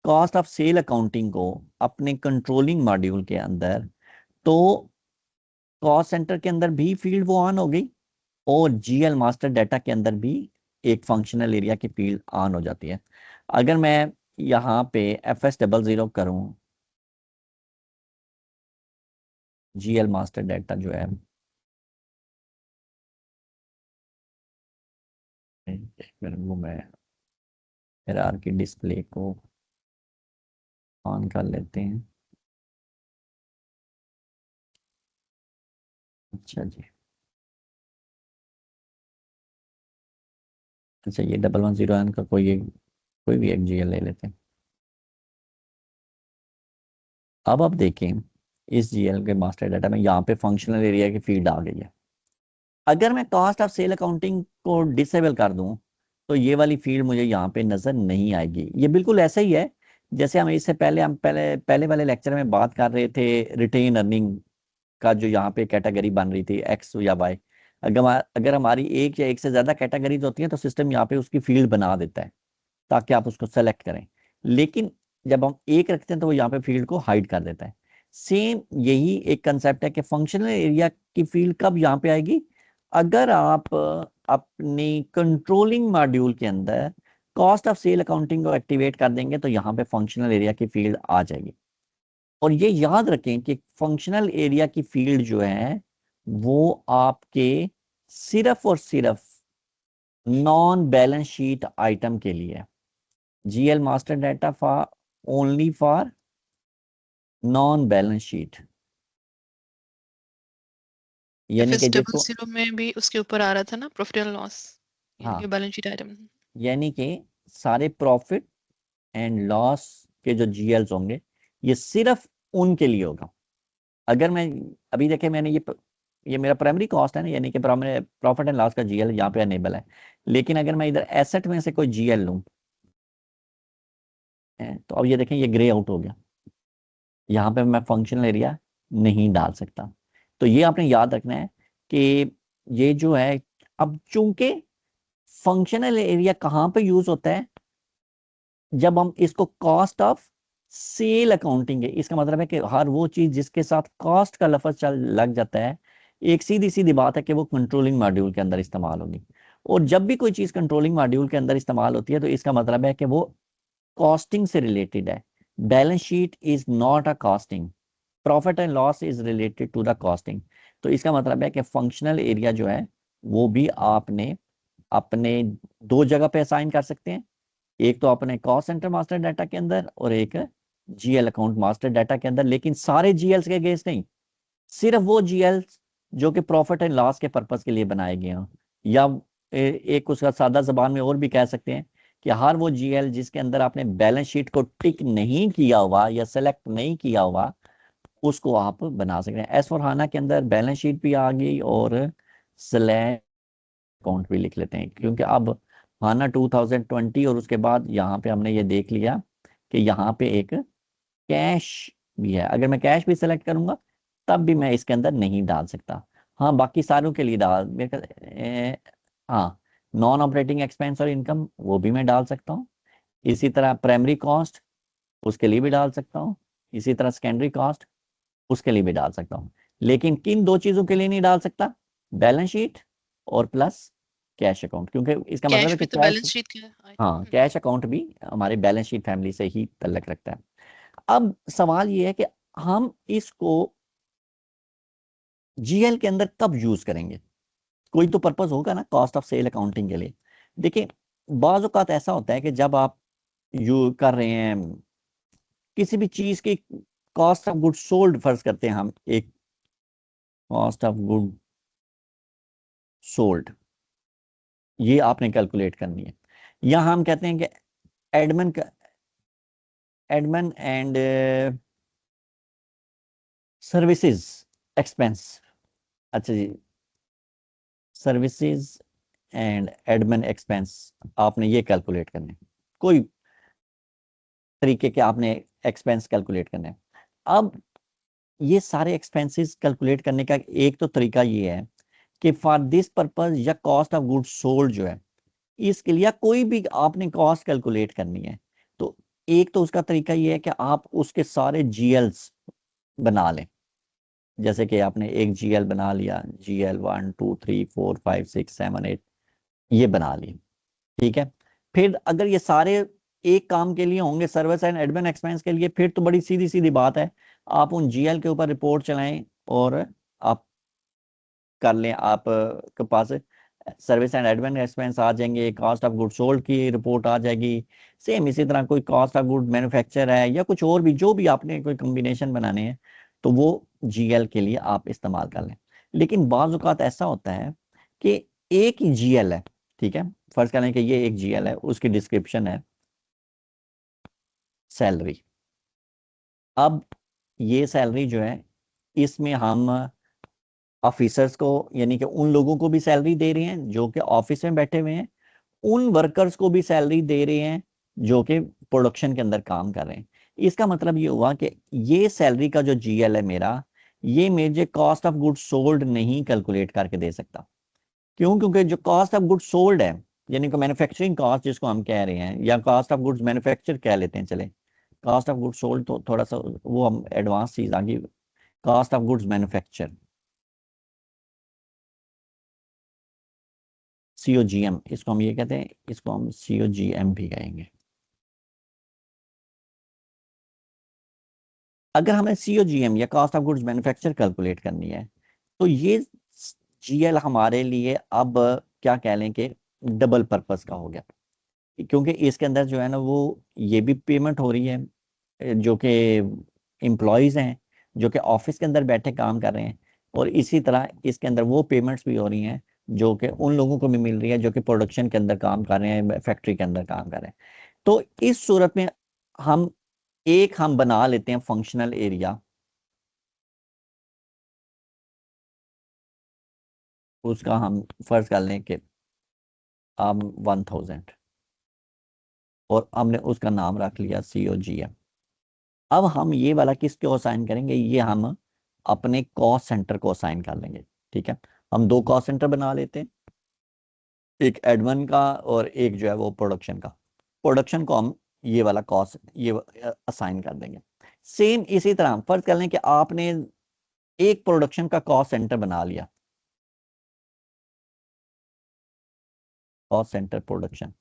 कॉस्ट ऑफ सेल अकाउंटिंग को अपने कंट्रोलिंग मॉड्यूल के अंदर, तो कॉस्ट सेंटर के अंदर भी फील्ड वो ऑन हो गई और GL मास्टर डाटा के अंदर भी एक फंक्शनल एरिया की फील्ड ऑन हो जाती है। अगर मैं यहाँ पे FS00 करूं, GL मास्टर डाटा जो है, एक मिनट वो मैं हिरार की डिस्प्ले को ऑन कर लेते हैं। अच्छा जी, अच्छा ये 110 का कोई भी एक GL ले लेते हैं। अब आप देखें इस GL के मास्टर डाटा में यहाँ पे फंक्शनल एरिया की फील्ड आ गई है। अगर मैं कॉस्ट ऑफ सेल अकाउंटिंग को डिसेबल कर दूं तो ये वाली फील्ड मुझे यहाँ पे नजर नहीं आएगी। ये बिल्कुल ऐसा ही है जैसे हम पहले पहले वाले लेक्चर में बात कर रहे थे रिटेन अर्निंग का, जो यहाँ पे कैटेगरी बन रही थी X या Y। अगर हमारी एक या एक से ज्यादा कैटेगरीज होती हैं तो सिस्टम यहाँ पे उसकी फील्ड बना देता है ताकि आप उसको सेलेक्ट करें, लेकिन जब हम एक रखते हैं तो वो यहाँ पे फील्ड को हाइड कर देता है। सेम यही एक कंसेप्ट है कि फंक्शनल एरिया की फील्ड कब यहाँ पे आएगी, अगर आप अपनी कंट्रोलिंग मॉड्यूल के अंदर कॉस्ट ऑफ सेल अकाउंटिंग को एक्टिवेट कर देंगे तो यहाँ पे फंक्शनल एरिया की फील्ड आ जाएगी। और ये याद रखें कि फंक्शनल एरिया की फील्ड जो है वो आपके सिर्फ और सिर्फ नॉन बैलेंस शीट आइटम के लिए, GL master data for only for non balance sheet. यानी FS कि डबल जिसको, जीरो में भी उसके ऊपर आ रहा था ना प्रॉफिट एंड लॉस, यानी कि हाँ, बैलेंस शीट आइटम। यानी कि सारे प्रॉफिट एंड लॉस के जो जीएल्स होंगे ये सिर्फ उनके लिए होगा। अगर मैं अभी देखें, मैंने ये मेरा प्राइमरी कॉस्ट है ना, यानी कि प्रॉफिट एंड लॉस का जीएल यहाँ पे अनेबल है। लेकिन अगर मैं इधर एसेट में से कोई जीएल लूँ, तो अब ये देखें ये ग्रे आउट हो गया, यहाँ पे मैं फंक्शनल एरिया नहीं डाल सकता। तो ये आपने याद रखना है कि ये जो है, अब चूंकि फंक्शनल एरिया कहाँ पे यूज होता है, जब हम इसको कॉस्ट ऑफ सेल अकाउंटिंग है, इसका मतलब है कि हर वो चीज जिसके साथ कॉस्ट का लफ्ज चल लग जाता है, एक सीधी सीधी बात है कि वो कंट्रोलिंग मॉड्यूल के अंदर इस्तेमाल होगी। और जब भी कोई चीज कंट्रोलिंग मॉड्यूल के अंदर इस्तेमाल होती है तो इसका मतलब है कि वो कॉस्टिंग से रिलेटेड है। Balance sheet is not a costing, profit and loss is related to the costing. तो इसका मतलब है कि फंक्शनल एरिया जो है वो भी आपने अपने दो जगह पे असाइन कर सकते हैं। एक तो अपने कॉस्ट सेंटर मास्टर डाटा के अंदर और एक जीएल अकाउंट मास्टर डाटा के अंदर, लेकिन सारे जीएल्स के अगेंस्ट नहीं, सिर्फ वो जीएल्स जो कि प्रॉफिट एंड लॉस के पर्पस के लिए बनाए गए हों। या एक उसका सादा जबान में और भी कह सकते हैं कि हर वो जीएल जिसके अंदर आपने बैलेंस शीट को टिक नहीं किया हुआ या सेलेक्ट नहीं किया हुआ, उसको आप बना सकते हैं। एस फॉर हाना के अंदर बैलेंस शीट भी आ गई और स्लैश अकाउंट भी लिख लेते हैं, क्योंकि अब हाना 2020 और उसके बाद यहाँ पे हमने ये देख लिया कि यहाँ पे एक कैश भी है। अगर मैं कैश भी सेलेक्ट करूंगा तब भी मैं इसके अंदर नहीं डाल सकता। हाँ, बाकी सारों के लिए डाल मेरे हाँ, नॉन ऑपरेटिंग एक्सपेंस और इनकम वो भी मैं डाल सकता हूँ। इसी तरह प्राइमरी कॉस्ट उसके लिए भी डाल सकता हूँ। इसी तरह सेकेंडरी कॉस्ट उसके लिए भी डाल सकता हूँ। लेकिन किन दो चीजों के लिए नहीं डाल सकता? बैलेंस शीट और प्लस कैश अकाउंट, क्योंकि इसका मतलब है कैश कि भी तो कैश, बैलेंस शीट का है हाँ, कैश अकाउंट भी हमारे बैलेंस शीट फैमिली से ही तल्लक रखता है। अब सवाल ये है कि हम इसको जीएल के अंदर कब यूज करेंगे? कोई तो पर्पस होगा ना कॉस्ट ऑफ सेल अकाउंटिंग के लिए। देखिए, बाज़ औक़ात ऐसा होता है कि जब आप यू कर रहे हैं किसी भी चीज की कॉस्ट ऑफ गुड सोल्ड, फर्ज करते हैं हम एक कॉस्ट ऑफ गुड सोल्ड, ये आपने कैलकुलेट करनी है। या हम कहते हैं कि admin admin and services expense. अच्छा जी, सर्विसेज एंड एडमिन एक्सपेंस आपने ये कैलकुलेट करने, कोई तरीके के आपने एक्सपेंस कैलकुलेट करने। अब ये सारे एक्सपेंसेस कैलकुलेट करने का एक तो तरीका ये है कि फॉर दिस पर्पज या कॉस्ट ऑफ गुड्स सोल्ड जो है, इसके लिए कोई भी आपने कॉस्ट कैलकुलेट करनी है, तो एक तो उसका तरीका ये है कि आप उसके सारे जीएल्स बना लें। जैसे कि आपने एक जीएल बना लिया, जीएल 1 2 3 4 5 6 7 8, ये बना लिए, ठीक है। फिर अगर ये सारे एक काम के लिए होंगे, सर्विस एंड एडमिन एक्सपेंस के लिए, फिर तो बड़ी सीधी सीधी बात है, आप उन जीएल के ऊपर रिपोर्ट चलाएं और आप कर लें, आप के पास सर्विस एंड एडमिन एक्सपेंस आ जाएंगे, कॉस्ट ऑफ गुड सोल्ड की रिपोर्ट आ जाएगी। सेम इसी तरह कोई कॉस्ट ऑफ गुड मैन्युफैक्चर है या कुछ और भी, जो भी आपने कोई कॉम्बिनेशन बनाने हैं तो वो जीएल के लिए आप इस्तेमाल कर लें। लेकिन बाज़ औक़ात ऐसा होता है कि एक ही जीएल है, ठीक है, फर्ज कर लें कि ये एक जीएल है, उसकी डिस्क्रिप्शन है सैलरी। अब ये सैलरी जो है, इसमें हम ऑफिसर्स को, यानी कि उन लोगों को भी सैलरी दे रहे हैं जो कि ऑफिस में बैठे हुए हैं, उन वर्कर्स को भी सैलरी दे रहे हैं जो कि प्रोडक्शन के अंदर काम कर रहे हैं। इसका मतलब ये हुआ कि ये सैलरी का जो जीएल है मेरा, ये मुझे कॉस्ट ऑफ गुड सोल्ड नहीं कैलकुलेट करके दे सकता। क्यों? क्योंकि जो कॉस्ट ऑफ गुड सोल्ड है, यानी कि मैन्युफैक्चरिंग कॉस्ट जिसको हम कह रहे हैं, या कॉस्ट ऑफ गुड्स मैन्युफैक्चर कह लेते हैं, चले, कॉस्ट ऑफ गुड सोल्ड तो थोड़ा सा वो हम एडवांस चीज आ गई, कॉस्ट ऑफ गुड्स मैन्युफैक्चर, सीओजीएम इसको हम ये कहते हैं, इसको हम सीओजीएम भी कहेंगे। अगर हमें सीओजीएम या cost of goods manufacture calculate करनी है, तो ये जीएल हमारे लिए अब क्या कह लें कि डबल पर्पस का हो गया, क्योंकि इसके अंदर जो है ना वो ये भी पेमेंट हो रही है जो कि एम्प्लॉयज़ हैं जो कि ऑफिस के अंदर बैठे काम कर रहे हैं, और इसी तरह इसके अंदर वो पेमेंट्स भी हो रही हैं जो कि उन लोगों को भी मिल रही है जो कि प्रोडक्शन के अंदर काम कर रहे हैं, फैक्ट्री के अंदर काम कर रहे हैं। तो इस सूरत में हम बना लेते हैं फंक्शनल एरिया, उसका हम फर्ज कर लें कि हम 1000, और हमने उसका नाम रख लिया COGM। अब हम ये वाला किसको असाइन करेंगे, ये हम अपने कॉस्ट सेंटर को असाइन कर लेंगे। ठीक है, हम दो कॉस्ट सेंटर बना लेते हैं, एक एडमिन का और एक जो है वो प्रोडक्शन का। प्रोडक्शन को हम ये वाला कॉस्ट ये असाइन कर देंगे। सेम इसी तरह फर्ज कर लें कि आपने एक प्रोडक्शन का कॉस्ट सेंटर बना लिया, कॉस्ट सेंटर प्रोडक्शन,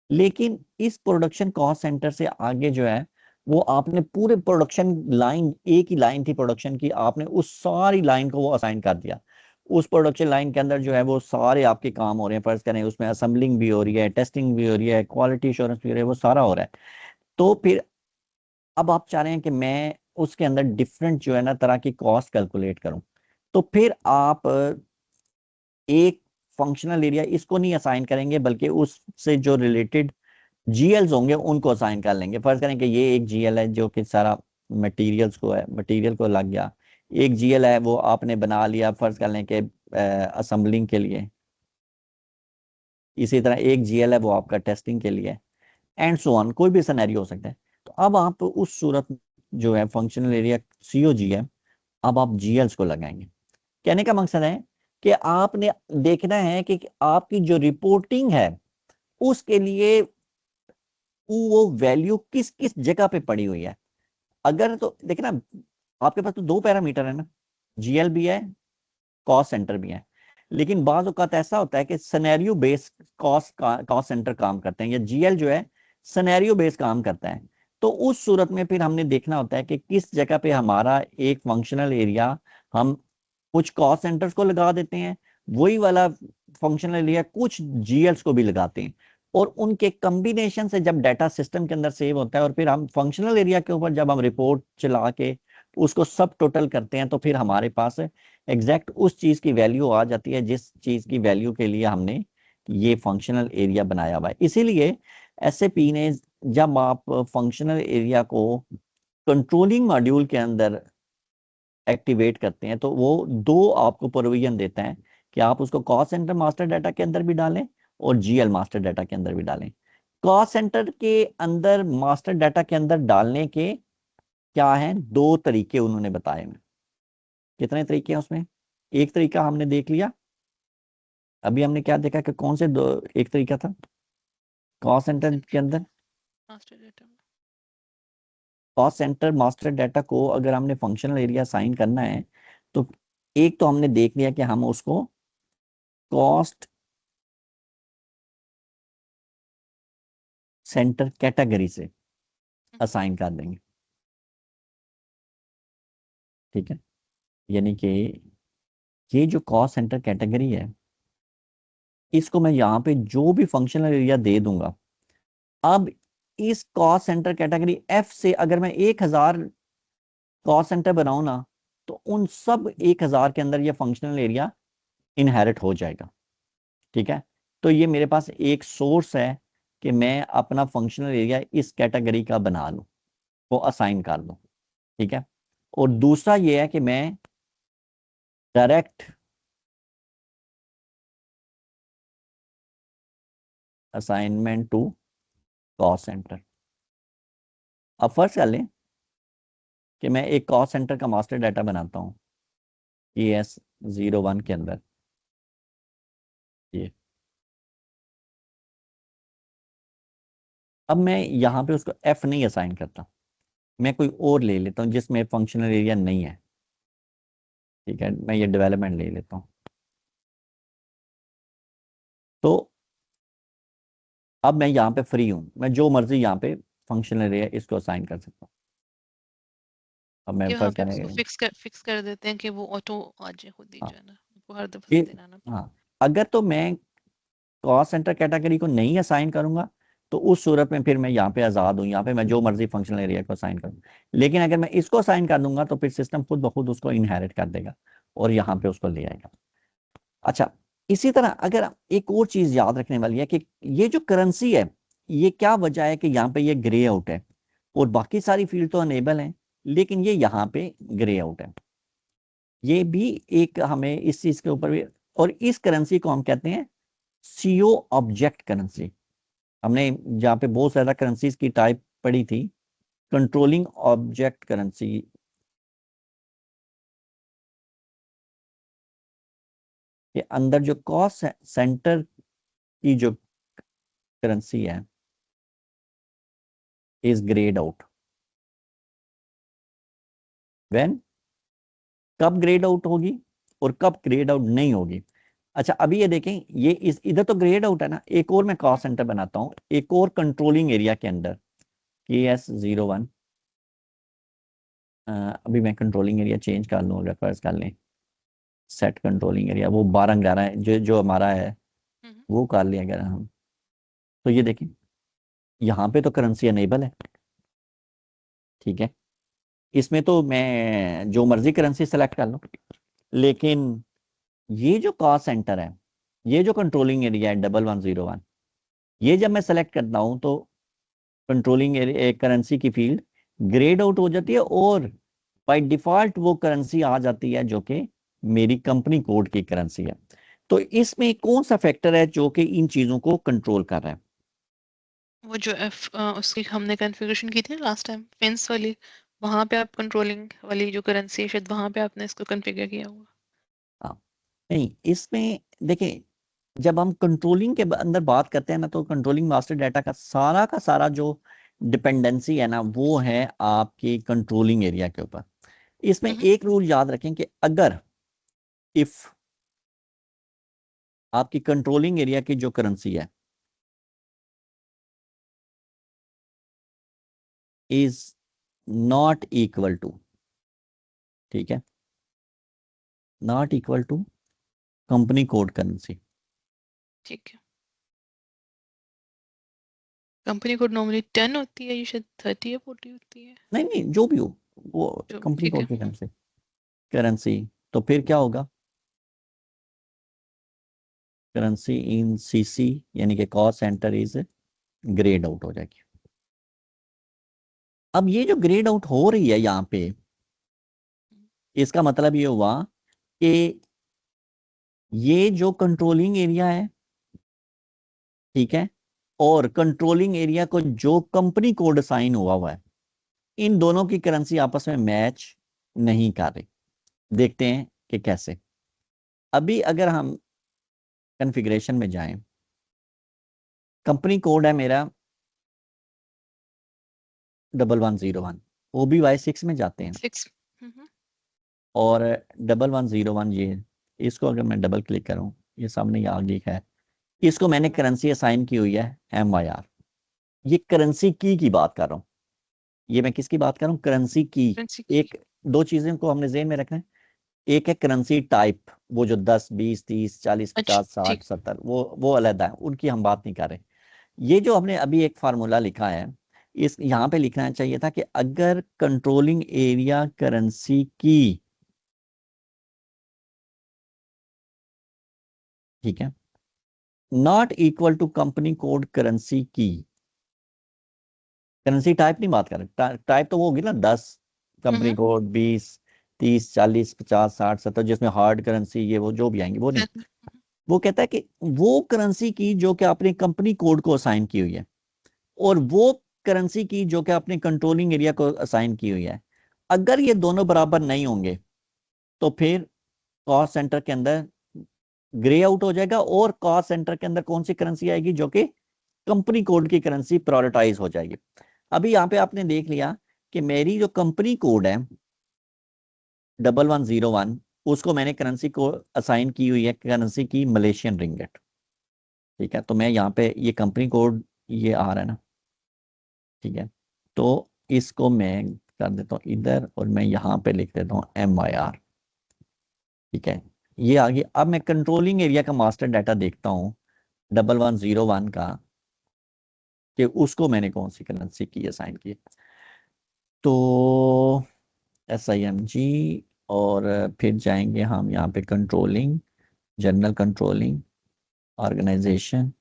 लेकिन इस प्रोडक्शन कॉस्ट सेंटर से आगे जो है वो आपने पूरे प्रोडक्शन लाइन, एक ही लाइन थी प्रोडक्शन की, आपने उस सारी लाइन को वो असाइन कर दिया। उस प्रोडक्शन लाइन के अंदर जो है वो सारे आपके काम हो रहे हैं, फर्ज करें उसमें असेंबलिंग भी हो रही है, टेस्टिंग भी हो रही है, क्वालिटी इंश्योरेंस भी हो रही है, वो सारा हो रहा है। तो फिर अब आप चाह रहे हैं कि मैं उसके अंदर डिफरेंट जो है ना तरह की कॉस्ट कैलकुलेट करूं, तो फिर आप एक फंक्शनल एरिया इसको नहीं असाइन करेंगे, बल्कि उससे जो रिलेटेड जीएल्स होंगे उनको असाइन कर लेंगे। फर्ज करें कि ये एक जीएल है जो कि सारा मटेरियल्स को है, मटेरियल को लग गया। एक जीएल है वो आपने बना लिया, फर्ज कर लें कि असेंबलिंग के लिए। इसी तरह एक जीएल है वो आपका टेस्टिंग के लिए, एंड सो ऑन, कोई भी सिनेरियो हो सकता है। तो अब आप उस सूरत जो है फंक्शनल एरिया COG है, अब आप जीएल्स को लगाएंगे। कहने का मकसद है कि आपने देखना है कि आपकी जो रिपोर्टिंग है उसके लिए वो वैल्यू किस किस जगह पे पड़ी हुई है। अगर तो देखना, आपके पास तो दो पैरामीटर है ना, जीएल भी है, कॉस्ट सेंटर भी है, लेकिन बाज औक़ात ऐसा होता है कि सिनेरियो बेस्ड कॉस्ट सेंटर काम करते हैं, या जीएल जो है सिनेरियो बेस्ड काम करता है। तो उस सूरत में फिर हमने देखना होता है कि किस जगह पे हमारा एक फंक्शनल एरिया, हम कुछ कॉस्ट सेंटर्स को लगा देते हैं, वही वाला फंक्शनल एरिया कुछ जीएल्स को भी लगाते हैं, और उनके कॉम्बिनेशन से जब डाटा सिस्टम के अंदर सेव होता है और फिर हम फंक्शनल एरिया के ऊपर जब हम रिपोर्ट चला के उसको सब टोटल करते हैं, तो फिर हमारे पास एग्जैक्ट उस चीज की वैल्यू आ जाती है जिस चीज की वैल्यू के लिए हमने ये फंक्शनल एरिया बनाया हुआ है। इसीलिए SAP ने, जब आप फंक्शनल एरिया को कंट्रोलिंग मॉड्यूल के अंदर एक्टिवेट करते हैं, तो वो दो आपको प्रोविजन देता है कि आप उसको कॉस्ट सेंटर मास्टर डाटा के अंदर भी डालें और GL मास्टर डाटा के अंदर भी डालें। कॉस्ट सेंटर के अंदर मास्टर डाटा के अंदर डालने के क्या हैं, दो तरीके उन्होंने बताए हैं। कितने तरीके हैं उसमें, एक तरीका हमने देख लिया, अभी हमने क्या देखा कि कौन से दो, एक तरीका था कॉस्ट सेंटर के अंदर। मास्टर डेटा में। कॉस्ट सेंटर मास्टर डाटा को अगर हमने फंक्शनल एरिया साइन करना है, तो एक तो हमने देख लिया कि हम उसको कॉस्ट सेंटर कैटेगरी से असाइन कर देंगे। ठीक है, यानी कि ये जो कॉस्ट सेंटर कैटेगरी है, इसको मैं यहाँ पे जो भी फंक्शनल एरिया दे दूंगा, अब इस कॉस्ट सेंटर कैटेगरी F से अगर मैं 1000 कॉस्ट सेंटर बनाऊं ना, तो उन सब 1000 के अंदर ये फंक्शनल एरिया इनहेरिट हो जाएगा। ठीक है, तो ये मेरे पास एक सोर्स है कि मैं अपना फंक्शनल एरिया इस कैटेगरी का बना लूं, वो असाइन कर दूं। ठीक है, और दूसरा ये है कि मैं direct assignment to cost centre. अब फर्स्ट कर लें कि मैं एक कॉस्ट सेंटर का मास्टर डाटा बनाता हूँ ES01 के अंदर, ये अब मैं यहाँ पे उसको F नहीं असाइन करता, मैं कोई और ले लेता हूँ जिसमें फंक्शनल एरिया नहीं है। ठीक है, मैं ये डेवलपमेंट ले लेता हूँ। तो अब मैं यहाँ पे फ्री हूँ, मैं जो मर्जी यहाँ पे फंक्शनल एरिया इसको असाइन कर सकता हूँ। अब मैं यहाँ फर्स्ट पे उसको करेंगे, फिक्स कर देते हैं कि वो ऑटो आ जाए खुद ही, हाँ जो है ना, उनको हर दफा ये, देना ना पड़े। हाँ, अगर तो मैं कॉस्ट सेंटर कैटेगरी को नहीं असाइन करूंगा, तो उस सूरत में फिर मैं यहाँ पे आज़ाद हूँ, यहाँ पे मैं जो मर्जी फंक्शनल एरिया को असाइन करूँ। लेकिन अगर मैं इसको असाइन कर दूंगा तो फिर सिस्टम खुद ब खुद उसको इनहेरिट कर देगा और यहाँ पे उसको ले आएगा। अच्छा, इसी तरह अगर एक और चीज याद रखने वाली है कि ये जो करेंसी है, ये क्या वजह है कि यहाँ पे ये ग्रे आउट है और बाकी सारी फील्ड तो अनेबल हैं, लेकिन ये यहाँ पे ग्रे आउट है। ये भी एक हमें इस चीज के ऊपर भी, और इस करेंसी को हम कहते हैं सीओ ऑब्जेक्ट करेंसी। हमने जहाँ पे बहुत ज्यादा करेंसीज की टाइप पढ़ी थी, कंट्रोलिंग ऑब्जेक्ट करेंसी, के अंदर जो कॉस्ट सेंटर की जो करेंसी है इज ग्रेड आउट। व्हेन, कब ग्रेड आउट होगी और कब ग्रेड आउट नहीं होगी। अच्छा अभी ये देखें, ये इस इधर तो ग्रेड आउट है ना, एक और मैं कॉस्ट सेंटर बनाता हूँ एक और कंट्रोलिंग एरिया के अंदर, KS01। अभी मैं कंट्रोलिंग एरिया चेंज कर लूँ, अगर फर्ज कर लें सेट कंट्रोलिंग एरिया, वो 12 11 है जो जो हमारा है, वो कर लिया अगर हम, तो ये देखें यहाँ पे तो करेंसी अनेबल है, ठीक है, इसमें तो मैं जो मर्जी करेंसी सेलेक्ट कर लूँ, लेकिन ये जो कॉस्ट सेंटर है, ये जो कंट्रोलिंग एरिया है 1101, ये जब मैं सेलेक्ट करता हूँ तो कंट्रोलिंग एरिया करेंसी की फील्ड ग्रेड आउट हो जाती है और बाय डिफॉल्ट वो करेंसी आ जाती है जो कि मेरी कंपनी कोड की करेंसी है। तो इसमें कौन सा फैक्टर है जो कि इन चीजों को कंट्रोल कर रहा है। वो जो उसकी हमने कॉन्फ़िगरेशन की थी लास्ट टाइम फेंस वाली, वहां पे आप कंट्रोलिंग वाली जो करेंसी है शायद वहां पे आपने इसको कॉन्फ़िगर किया होगा। हाँ, नहीं इसमें देखें, जब हम कंट्रोलिंग के अंदर बात करते हैं ना, तो कंट्रोलिंग मास्टर डाटा का सारा जो डिपेंडेंसी है ना, वो है आपकी कंट्रोलिंग एरिया के ऊपर। इसमें एक रूल याद रखें कि अगर इफ आपकी कंट्रोलिंग एरिया की जो करेंसी है इज नॉट इक्वल टू, ठीक है, not equal to company code currency, ठीक है। कंपनी कोड नॉर्मली 10 होती है, ये शायद 30 या 40 होती है। नहीं नहीं जो भी हो, वो जो भी, कंपनी ठीक कोड है। की करेंसी, तो फिर क्या होगा, करेंसी इन CC यानी कि cost centre is grade out हो जाएगी। अब ये जो ग्रेड आउट हो रही है यहाँ पे, इसका मतलब ये हुआ कि ये जो कंट्रोलिंग एरिया है, ठीक है, और कंट्रोलिंग एरिया को जो कंपनी कोड असाइन हुआ हुआ है, इन दोनों की करेंसी आपस में मैच नहीं कर रही। देखते हैं कि कैसे। अभी अगर हम कॉन्फ़िगरेशन में जाएं, कंपनी कोड है मेरा 1101, OBY6 में जाते हैं 6। हम्म। और 1101, ये इसको अगर मैं डबल क्लिक करूं, ये सामने ये आगे है, इसको मैंने करेंसी असाइन की हुई है MYR। ये करेंसी की बात कर रहा हूँ, ये मैं किसकी बात कर रहा हूँ, करेंसी की। करेंसी की। एक दो चीजें को हमने जेहन में रखना है, एक है करेंसी टाइप, वो जो 10 20 30 40 अच्छा 50 60 ठीक। 70, वो अलग है, उनकी हम बात नहीं कर रहे। ये जो हमने अभी एक फार्मूला लिखा है, इस यहाँ पे लिखना चाहिए था कि अगर कंट्रोलिंग एरिया करेंसी की, ठीक है, not equal to company code currency की, करेंसी टाइप नहीं बात कर रहे, टाइप तो वो होगी ना 10, कंपनी कोड 20 30 40 50 60 70, जिसमें हार्ड करेंसी ये वो जो भी आएंगे वो नहीं। वो कहता है कि वो करेंसी की जो कि आपने कंपनी कोड को असाइन की हुई है, और वो करेंसी की जो कि आपने कंट्रोलिंग एरिया को असाइन की हुई है, अगर ये दोनों बराबर नहीं होंगे तो फिर कॉस्ट सेंटर के अंदर ग्रे आउट हो जाएगा, और कॉस्ट सेंटर के अंदर कौन सी करेंसी आएगी, जो कि कंपनी कोड की करेंसी प्रायोरिटाइज हो जाएगी। अभी यहाँ पे आपने देख लिया कि मेरी जो कंपनी कोड है 1101, उसको मैंने करेंसी को असाइन की हुई है करेंसी की मलेशियन रिंगेट, ठीक है। तो मैं यहाँ पे ये कंपनी कोड ये आ रहा है ना, ठीक है, तो इसको मैं कर देता हूँ इधर और मैं यहाँ पे लिख देता हूँ MYR, ठीक है, ये आ गया। अब मैं कंट्रोलिंग एरिया का मास्टर डाटा देखता हूँ 1101 का, कि उसको मैंने कौन सी करेंसी की असाइन की, तो SIMG, और फिर जाएंगे हम यहाँ पे controlling, general controlling, organisation,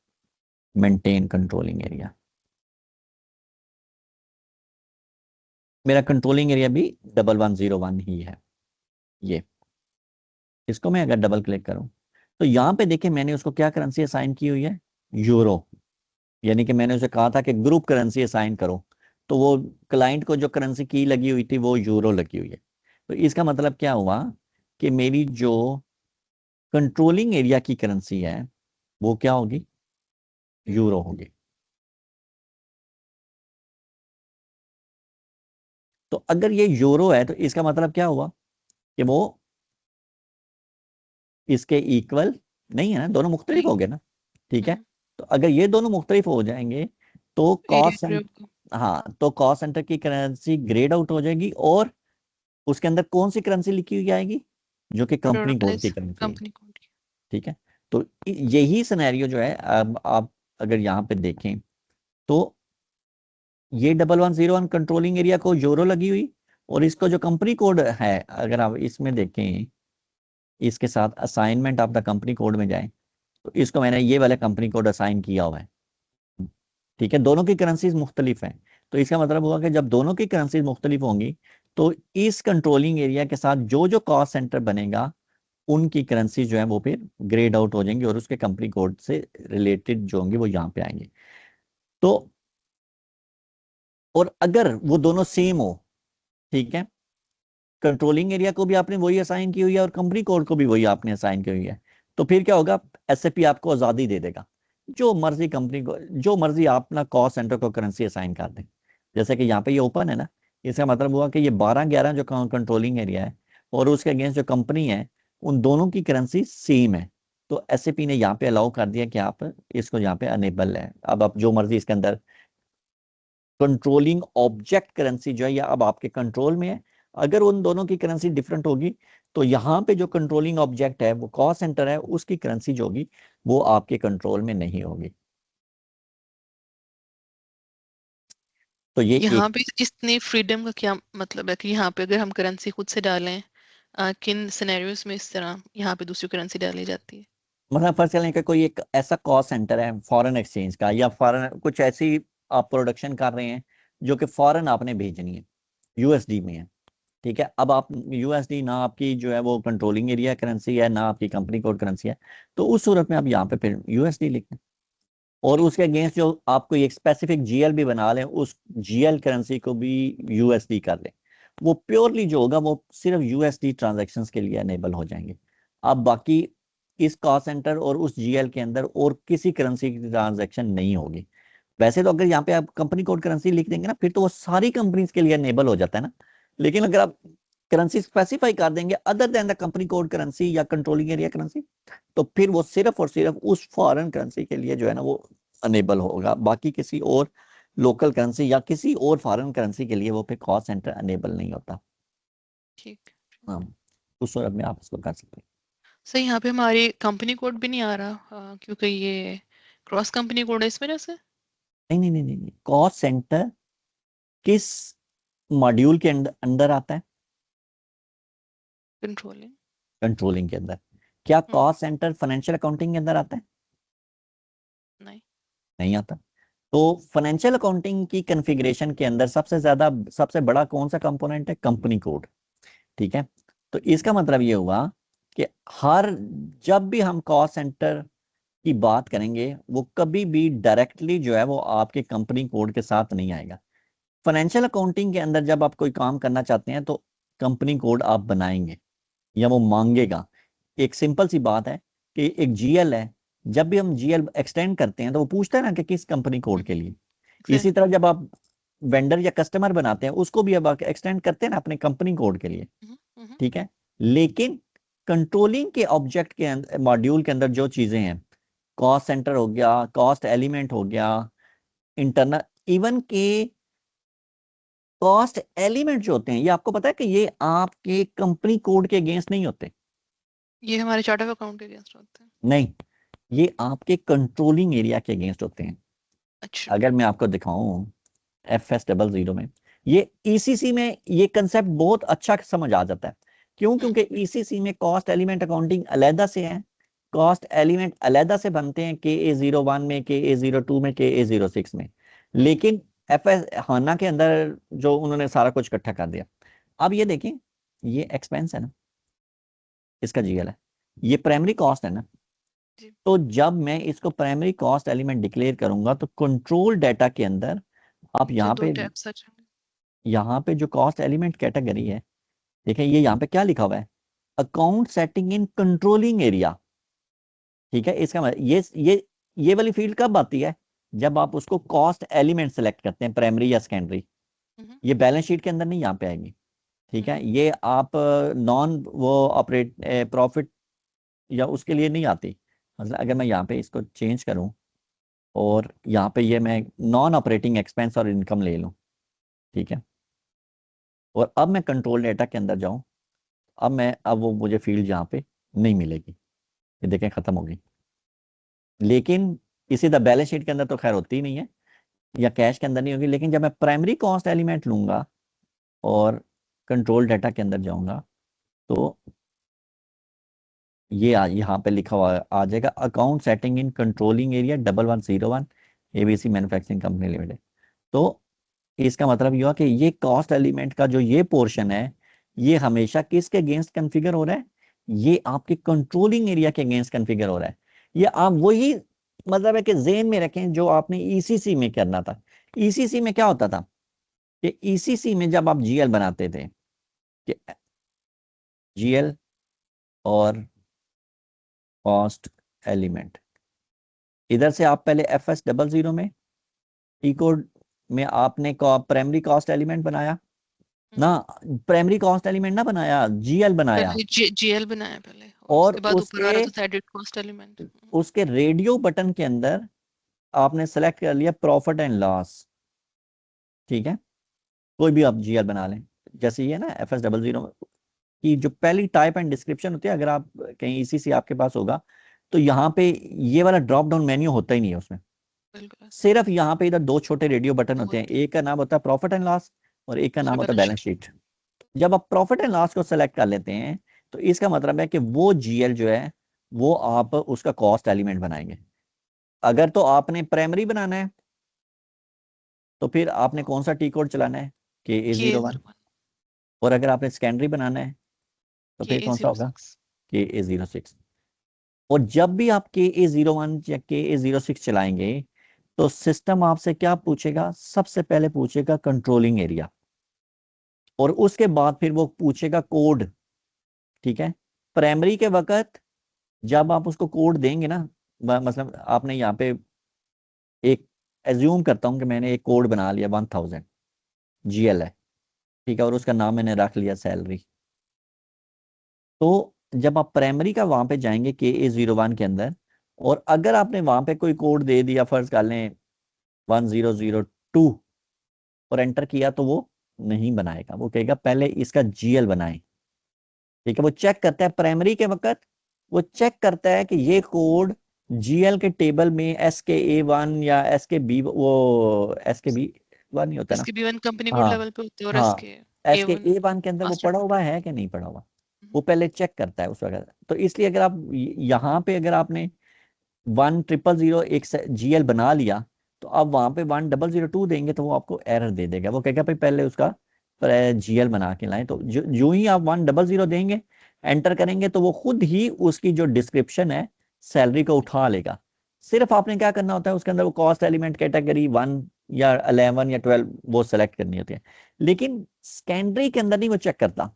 maintain controlling area, मेरा कंट्रोलिंग एरिया भी 1101 ही है। ये इसको मैं अगर डबल क्लिक करूं तो यहाँ पे देखिए मैंने उसको क्या करेंसी असाइन की हुई है, यूरो। यानी कि मैंने उसे कहा था कि ग्रुप करेंसी असाइन करो, तो वो क्लाइंट को जो करेंसी की लगी हुई थी वो यूरो लगी हुई है। तो इसका मतलब क्या हुआ कि मेरी जो कंट्रोलिंग एरिया की करेंसी है वो क्या होगी, यूरो होगी। तो अगर ये यूरो है तो इसका मतलब क्या हुआ कि वो इसके इक्वल नहीं है ना, दोनों मुख्तलिफ नहीं। हो गए ना। ठीक है, तो अगर ये दोनों मुख्तलिफ हो जाएंगे तो एरिया कॉस्ट, ग्रुप। हाँ तो कॉस्ट सेंटर की करेंसी ग्रेड आउट हो जाएगी और उसके अंदर कौन सी करेंसी लिखी हुई आएगी, जो कि कंपनी कोड की करेंसी है। Company code. ठीक है, तो यही सिनेरियो जो है, अब आप अगर यहाँ पे देखें तो ये 1101 कंट्रोलिंग एरिया को यूरो लगी हुई, और इसको जो कंपनी कोड है अगर आप इसमें देखें, इसके साथ assignment of the company code में जाएं तो इसको मैंने ये वाला कंपनी कोड असाइन किया हुआ है। ठीक है, दोनों की करेंसीज मुख्तलिफ हैं। तो इसका मतलब हुआ कि जब दोनों की करेंसीज मुख्तलिफ होंगी तो इस कंट्रोलिंग एरिया के साथ जो जो कॉस्ट सेंटर बनेगा उनकी करेंसी जो है वो फिर ग्रेड आउट हो जाएंगी और उसके कंपनी कोड से रिलेटेड जो होंगे वो यहाँ पे आएंगे। तो और अगर वो दोनों सेम हो, ठीक है, कंट्रोलिंग एरिया को भी आपने वही असाइन की हुई है और कंपनी कोड को भी वही आपने असाइन की हुई है, तो फिर क्या होगा, एसएपी आपको आज़ादी दे देगा, जो मर्जी कंपनी को, जो मर्जी आप अपना कॉस्ट सेंटर को करेंसी असाइन कर दें। जैसे कि यहाँ पे ये ओपन है ना, इसका मतलब हुआ कि ये 12-11 जो कंट्रोलिंग एरिया है और उसके अगेंस्ट जो कंपनी है उन दोनों की करेंसी सेम है। तो एसएपी ने यहाँ पे अलाउ कर दिया कि आप इसको यहाँ पे अनेबल है, अब आप जो मर्जी इसके अंदर कंट्रोलिंग ऑब्जेक्ट करेंसी जो है या अब आपके कंट्रोल में है। अगर उन दोनों की करेंसी डिफरेंट होगी तो यहाँ पे जो कंट्रोलिंग ऑब्जेक्ट है वो कॉस्ट सेंटर है, उसकी करेंसी जो होगी वो आपके कंट्रोल में नहीं होगी। तो ये यहाँ एक, पे इतनी फ्रीडम का क्या मतलब है कि यहाँ पे अगर हम करेंसी खुद से डालें, किन सिनेरियोज में इस तरह यहाँ पे दूसरी करेंसी डाली जाती है? मतलब फर्ज चलें कि कोई एक ऐसा कॉस्ट सेंटर है फॉरेन एक्सचेंज का या फॉरेन कुछ ऐसी आप प्रोडक्शन कर रहे हैं जो कि फॉरेन आपने भेजनी है, यूएसडी में है। ठीक है, अब आप यूएसडी ना आपकी जो है वो कंट्रोलिंग एरिया करेंसी है ना आपकी कंपनी कोड करेंसी है, तो उस सूरत में आप यहाँ पे फिर यूएसडी लिख दें और ठीक। उसके अगेंस्ट जो आप कोई एक स्पेसिफिक जीएल भी बना लें उस जीएल करेंसी को भी यूएसडी कर लें। वो प्योरली जो होगा वो सिर्फ यूएसडी ट्रांजैक्शंस के लिए अनेबल हो जाएंगे। अब बाकी इस कॉस्ट सेंटर और उस जीएल के अंदर और किसी करेंसी की ट्रांजैक्शन नहीं होगी। वैसे तो अगर यहाँ पे आप कंपनी कोड करेंसी लिख देंगे ना फिर तो वो सारी कंपनीज के लिए अनेबल हो जाता है ना। लेकिन अगर आप करेंसी स्पेसिफाई कर देंगे other than the company code currency या कंट्रोलिंग एरिया करेंसी, तो फिर वो सिर्फ और सिर्फ उस फॉरेन करेंसी के लिए जो है ना वो अनेबल होगा, बाकी किसी और लोकल करेंसी या किसी और फॉरेन करेंसी के लिए वो पे कॉस्ट सेंटर अनेबल नहीं होता। ठीक। हाँ, उस सूरत में आप इसको कर सकते हैं। सही, यहाँ पे हमारी कंपनी कोड भी नहीं आ रहा, क्योंकि ये क्रॉस कंपनी कोड है इस वजह से। नहीं नहीं नहीं नहीं, कॉस्ट सेंटर किस मॉड्यूल के अंदर आता है, कंट्रोलिंग। कंट्रोलिंग के अंदर। क्या हम्म। कॉस्ट सेंटर फाइनेंशियल अकाउंटिंग के अंदर आता है, नहीं। नहीं आता। तो फाइनेंशियल अकाउंटिंग की कॉन्फ़िगरेशन के अंदर सबसे ज्यादा, सबसे बड़ा कौन सा कंपोनेंट है, कंपनी कोड। ठीक है, तो इसका मतलब ये हुआ कि हर, जब भी हम कॉस्ट सेंटर की बात करेंगे वो कभी भी डायरेक्टली जो है वो आपके कंपनी कोड के साथ नहीं आएगा। फाइनेंशियल अकाउंटिंग के अंदर जब आप कोई काम करना चाहते हैं तो कंपनी कोड आप बनाएंगे या वो मांगेगा। एक सिंपल सी बात है कि एक जीएल है, जब भी हम जीएल एक्सटेंड करते हैं तो वो पूछता है ना कि किस कंपनी कोड के लिए। इसी एग्जैक्टली। तरह जब आप वेंडर या कस्टमर बनाते हैं उसको भी अब एक्सटेंड करते हैं ना अपने कंपनी कोड के लिए। ठीक है, लेकिन कंट्रोलिंग के ऑब्जेक्ट के अंदर, मॉड्यूल के अंदर जो चीजें हैं, कॉस्ट सेंटर हो गया, कॉस्ट एलिमेंट हो गया, इंटरनल, इवन के कॉस्ट एलिमेंट जो होते हैं, ये आपको पता है कि ये आपके कंपनी कोड के अगेंस्ट नहीं होते। ये हमारे चार्ट ऑफ अकाउंट के अगेंस्ट होते हैं। नहीं, ये आपके कंट्रोलिंग एरिया के अगेंस्ट होते हैं। अच्छा। अगर मैं आपको दिखाऊं FS00 में, ये ईसीसी में ये कंसेप्ट बहुत अच्छा समझ आ जाता है। क्यों? हम्म। क्योंकि ईसीसी में कॉस्ट एलिमेंट अकाउंटिंग अलहदा से है, कॉस्ट एलिमेंट अलहदा से बनते हैं, KA01 में, KA02 में, KA06 में। हम्म। लेकिन एफएस हाना के अंदर जो उन्होंने सारा कुछ इकट्ठा कर दिया। अब ये देखें, ये एक्सपेंस है ना, इसका जीएल है, ये प्राइमरी कॉस्ट है ना। जी। तो जब मैं इसको प्राइमरी कॉस्ट एलिमेंट डिक्लेयर करूंगा तो कंट्रोल डाटा के अंदर आप नीचे यहाँ दो पे, टैब्स आ जाएंगे। यहाँ पे जो कॉस्ट एलिमेंट कैटेगरी है, देखें ये यहाँ पे क्या लिखा हुआ है, account setting in controlling area. ठीक है, इसका मतलब ये वाली फील्ड कब आती है, जब आप उसको कॉस्ट एलिमेंट सेलेक्ट करते हैं, प्राइमरी या सेकेंडरी। हम्म। ये बैलेंस शीट के अंदर नहीं यहाँ पे आएगी। ठीक है, हम्म। ये आप नॉन वो ऑपरेट प्रॉफिट या उसके लिए नहीं आती। मतलब अगर मैं यहाँ पे इसको चेंज करूँ और यहाँ पे ये मैं नॉन ऑपरेटिंग एक्सपेंस और इनकम ले लूँ, ठीक है, और अब मैं कंट्रोल डेटा के अंदर जाऊँ, अब वो मुझे फील्ड यहाँ पे नहीं मिलेगी, ये देखें खत्म हो गई। लेकिन इसी द बैलेंस शीट के अंदर तो खैर होती ही नहीं है, या कैश के अंदर नहीं होगी। लेकिन जब मैं प्राइमरी कॉस्ट एलिमेंट लूंगा और कंट्रोल डाटा के अंदर जाऊंगा तो ये यहाँ पे लिखा हुआ आ जाएगा, account setting in controlling area 1101 ABC manufacturing company limited. तो इसका मतलब ये हुआ कि ये कॉस्ट एलिमेंट का जो ये पोर्शन है, ये हमेशा किसके अगेंस्ट कॉन्फ़िगर हो रहा है, ये आपके कंट्रोलिंग एरिया के अगेंस्ट कॉन्फ़िगर हो रहा है। ये आप वही मतलब है कि जेन में रखें जो आपने ईसीसी में करना था। ईसीसी में क्या होता था कि ईसीसी में जब आप जीएल बनाते थे कि जीएल और कॉस्ट एलिमेंट, इधर से आप पहले FS00 में टी कोड में आपने प्राइमरी कॉस्ट एलिमेंट बनाया ना, हम्म। प्राइमरी कॉस्ट एलिमेंट ना बनाया, जीएल बनाया। पहले जीएल बनाया पहले, और और उसके बाद ऊपर आ रहा था एडिट कॉस्ट एलिमेंट। उसके रेडियो बटन के अंदर आपने सेलेक्ट कर लिया प्रॉफिट एंड लॉस। ठीक है, कोई भी आप जीएल बना लें, जैसे ये ना FS00 की जो पहली टाइप एंड डिस्क्रिप्शन होती है, अगर आप कहीं ईसीसी आपके पास होगा तो यहाँ पे ये वाला ड्रॉप डाउन मेन्यू होता ही नहीं है उसमें। बिल्कुल ऐसा ही है। सिर्फ यहाँ पे इधर दो छोटे रेडियो बटन दो होते हैं, होते हैं। एक का नाम होता है प्रॉफिट एंड लॉस और एक का दूसरा नाम होता है बैलेंस बैलेंस शीट। शीट। जब आप प्रॉफिट एंड लॉस को सेलेक्ट कर लेते हैं तो इसका मतलब है कि वो जीएल जो है वो आप उसका कॉस्ट एलिमेंट बनाएंगे। अगर तो आपने प्राइमरी बनाना है तो फिर आपने कौन सा टी कोड चलाना है, के ए के जीरो जीरो वन वन और अगर आपने सेकेंडरी बनाना है तो के फिर ए कौन सा जीरो होगा, सिक्स KA06। और जब भी आप KA01 या KA06 चलाएंगे तो सिस्टम आपसे क्या पूछेगा, सबसे पहले पूछेगा कंट्रोलिंग एरिया और उसके बाद फिर वो पूछेगा कोड। ठीक है, प्राइमरी के वक्त जब आप उसको कोड देंगे ना, मतलब आपने यहाँ पे एक एज्यूम करता हूँ कि मैंने एक कोड बना लिया 1000 जीएल है, ठीक है, और उसका नाम मैंने रख लिया सैलरी। तो जब आप प्राइमरी का वहां पे जाएंगे KA01 के अंदर और अगर आपने वहां पे कोई कोड दे दिया, फर्ज कर लें 1002 और एंटर किया, तो वो नहीं बनाएगा, वो कहेगा पहले इसका जीएल बनाए। ठीक है, वो चेक करता है प्राइमरी के वक्त, वो चेक करता है कि ये कोड जीएल के टेबल में SKA1 या SKB, वो SKB1 नहीं होता ना, इसके B1 कंपनी कोड हाँ लेवल पे होते हैं और हाँ, इसके A1 SKA1 के अंदर वो मास्टर पड़ा कोड। हुआ है कि नहीं पड़ा हुआ, वो पहले चेक करता है उस वक्त। तो इसलिए अगर आप यहाँ पे अगर आपने 1000 एक जीएल बना लिया तो आप वहां पे 1002 देंगे तो वो आपको एरर दे देगा, वो कहेगा भाई पहले उसका जीएल बना के लाएं। तो जो ही आप 100 देंगे, एंटर करेंगे, तो वो खुद ही उसकी जो डिस्क्रिप्शन है सैलरी को उठा लेगा। सिर्फ आपने क्या करना होता है, उसके अंदर वो कॉस्ट एलिमेंट कैटेगरी 1 या 11 या 12 वो सेलेक्ट करनी होती है। लेकिन सेकेंडरी के अंदर नहीं वो चेक करता।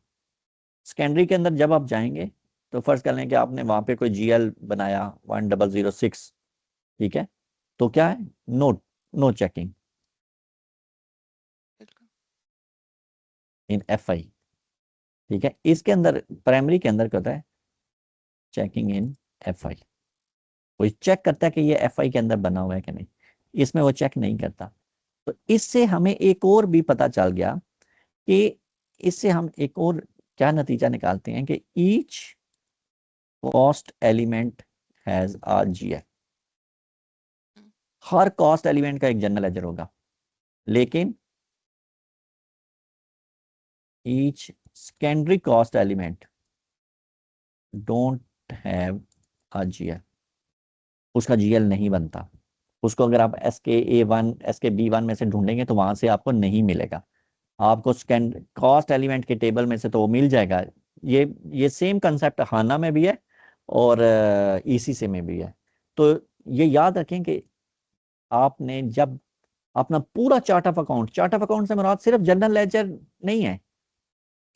सेकेंडरी के अंदर जब आप जाएंगे तो फर्ज कर लें कि आपने वहां पे कोई जीएल बनाया 1006, ठीक है, तो क्या है, नो नो चेकिंग बिल्कुल। इन FI। ठीक है, इसके अंदर प्राइमरी के अंदर क्या होता है, चेकिंग इन FI। कोई चेक करता है कि ये FI के अंदर बना हुआ है कि नहीं, इसमें वो चेक नहीं करता। तो इससे हमें एक और भी पता चल गया कि इससे हम एक और क्या नतीजा निकालते हैं कि each cost element has a GL। Her cost element का एक जनरल लेजर होगा, लेकिन each secondary cost element don't have a GL, उसका GL नहीं बनता, उसको अगर आप SK A1 SK B1 में से ढूंढेंगे तो वहां से आपको नहीं मिलेगा। आपको कॉस्ट एलिमेंट के टेबल में से तो वो मिल जाएगा। ये सेम कंसेप्ट हाना में भी है और ECC में भी है। तो ये याद रखें कि आपने जब अपना पूरा चार्ट ऑफ अकाउंट से मुराद सिर्फ जनरल लेजर नहीं है।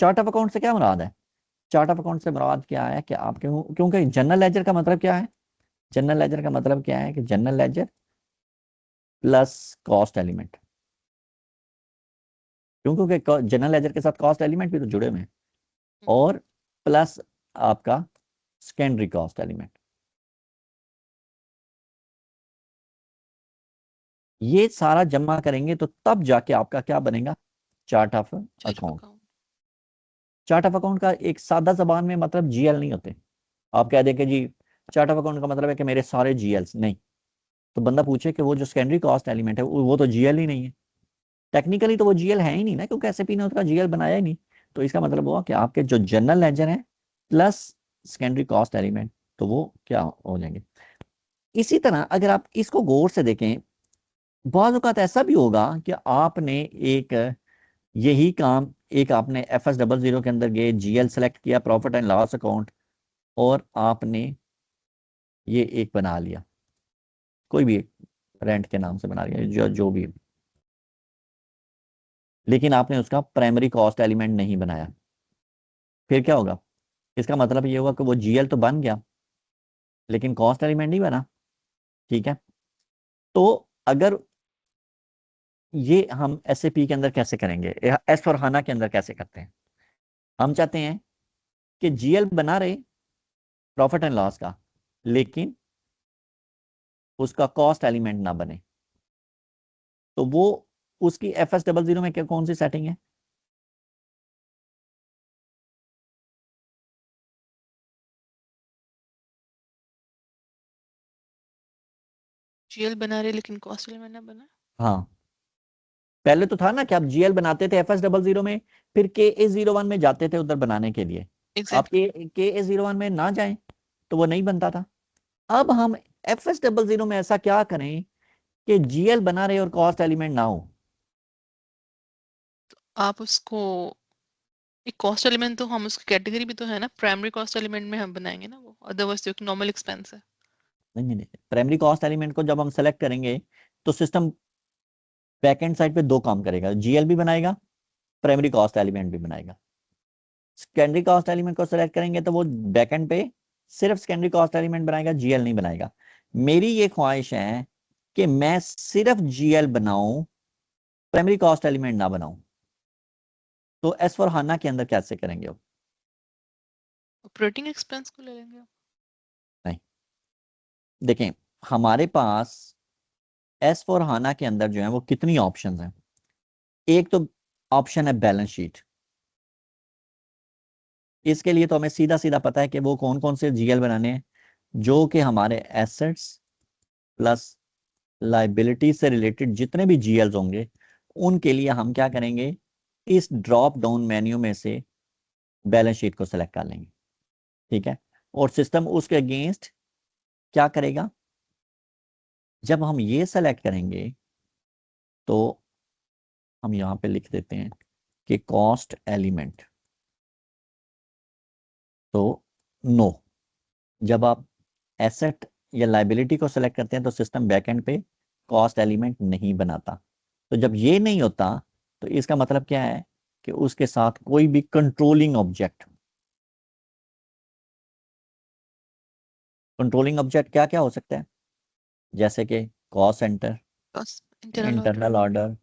चार्ट ऑफ अकाउंट से क्या मुराद है? चार्ट ऑफ अकाउंट से मुराद क्या है कि आप क्योंकि जनरल लेजर का मतलब क्या है? जनरल लेजर का मतलब क्या है कि general ledger plus cost element. क्योंकि जनरल लेजर के साथ कॉस्ट एलिमेंट भी तो जुड़े हुए हैं। और प्लस आपका सेकेंडरी कॉस्ट एलिमेंट। ये सारा जमा करेंगे तो तब जाके आपका क्या बनेगा? Chart of chart of account. Account. Chart of account का एक सादा जबान में मतलब GL नहीं होते। आप कह दें कि जी चार्ट ऑफ अकाउंट का मतलब है कि मेरे सारे GLs नहीं। तो बंदा पूछे कि वो जो सेकेंडरी कॉस्ट एलिमेंट है वो तो GL ही नहीं है। टेक्निकली तो वो GL है ही नहीं ना, क्योंकि SAP ने उसका GL बनाया ही नहीं। तो इसका मतलब हुआ कि आपके जो जनरल लेजर है प्लस सेकेंडरी कॉस्ट एलिमेंट, तो वो क्या हो जाएंगे। इसी तरह अगर आप इसको गौर से देखें, बहुत औकात ऐसा भी होगा कि आपने एक यही काम एक आपने FS00 के अंदर गए, GL सेलेक्ट किया, प्रॉफिट एंड लॉस अकाउंट, और आपने ये एक बना लिया, कोई भी रेंट के नाम से बना लिया, जो जो भी। लेकिन आपने उसका प्राइमरी कॉस्ट एलिमेंट नहीं बनाया। फिर क्या होगा? इसका मतलब ये होगा कि वो GL तो बन गया लेकिन कॉस्ट एलिमेंट नहीं बना। ठीक है। तो अगर ये हम SAP के अंदर कैसे करेंगे, S/4HANA के अंदर कैसे करते हैं? हम चाहते हैं कि GL बना रहे प्रॉफिट एंड लॉस का, लेकिन उसका कॉस्ट एलिमेंट ना बने। तो वो उसकी FS00 में क्या कौन सी सेटिंग है? GL बना रहे लेकिन कॉस्ट एलिमेंट ना बना। हाँ, पहले तो था ना कि आप GL बनाते थे FS00 में, फिर KA01 में जाते थे उधर बनाने के लिए। आप एग्जैक्टली। KA01 में ना जाएं तो वो नहीं बनता था। अब हम FS00 में ऐसा क्या करें कि GL बना रहे और कॉस्ट एलिमेंट ना हो। आप उसको एक कॉस्ट एलिमेंट तो हम उसकी कैटेगरी भी तो है ना, प्राइमरी कॉस्ट एलिमेंट में हम बनाएंगे ना वो, अदरवाइज तो एक नॉर्मल एक्सपेंस है। नहीं नहीं, प्राइमरी कॉस्ट एलिमेंट को जब हम सेलेक्ट करेंगे तो सिस्टम बैकएंड साइड पे दो काम करेगा, GL भी बनाएगा, प्राइमरी कॉस्ट एलिमेंट भी बनाएगा। सेकेंडरी कॉस्ट एलिमेंट को सेलेक्ट करेंगे तो वो बैकएंड पे सिर्फ सेकेंडरी कॉस्ट एलिमेंट बनाएगा, GL नहीं बनाएगा। मेरी ये ख्वाहिश है कि मैं सिर्फ GL बनाऊं, प्राइमरी कॉस्ट एलिमेंट ना बनाऊं। तो S/4HANA के अंदर कैसे करेंगे वो? ऑपरेटिंग एक्सपेंस को ले लेंगे। नहीं, देखें, हमारे पास S/4HANA के अंदर जो है वो कितनी ऑप्शंस हैं। एक तो ऑप्शन है बैलेंस शीट। इसके लिए तो हमें सीधा सीधा पता है कि वो कौन कौन से GL बनाने हैं, जो कि हमारे एसेट्स प्लस लाइबिलिटी से रिलेटेड जितने भी GLs होंगे उनके लिए हम क्या करेंगे, इस ड्रॉप डाउन मेन्यू में से बैलेंस शीट को सेलेक्ट कर लेंगे। ठीक है। और सिस्टम उसके अगेंस्ट क्या करेगा? जब हम ये सेलेक्ट करेंगे तो हम यहाँ पे लिख देते हैं कि कॉस्ट एलिमेंट, तो नो। जब आप एसेट या लाइबिलिटी को सेलेक्ट करते हैं तो सिस्टम बैकएंड पे कॉस्ट एलिमेंट नहीं बनाता। तो जब ये नहीं होता तो इसका मतलब क्या है कि उसके साथ कोई भी कंट्रोलिंग ऑब्जेक्ट क्या क्या हो सकता है, जैसे कि cost centre, cost internal order. Internal order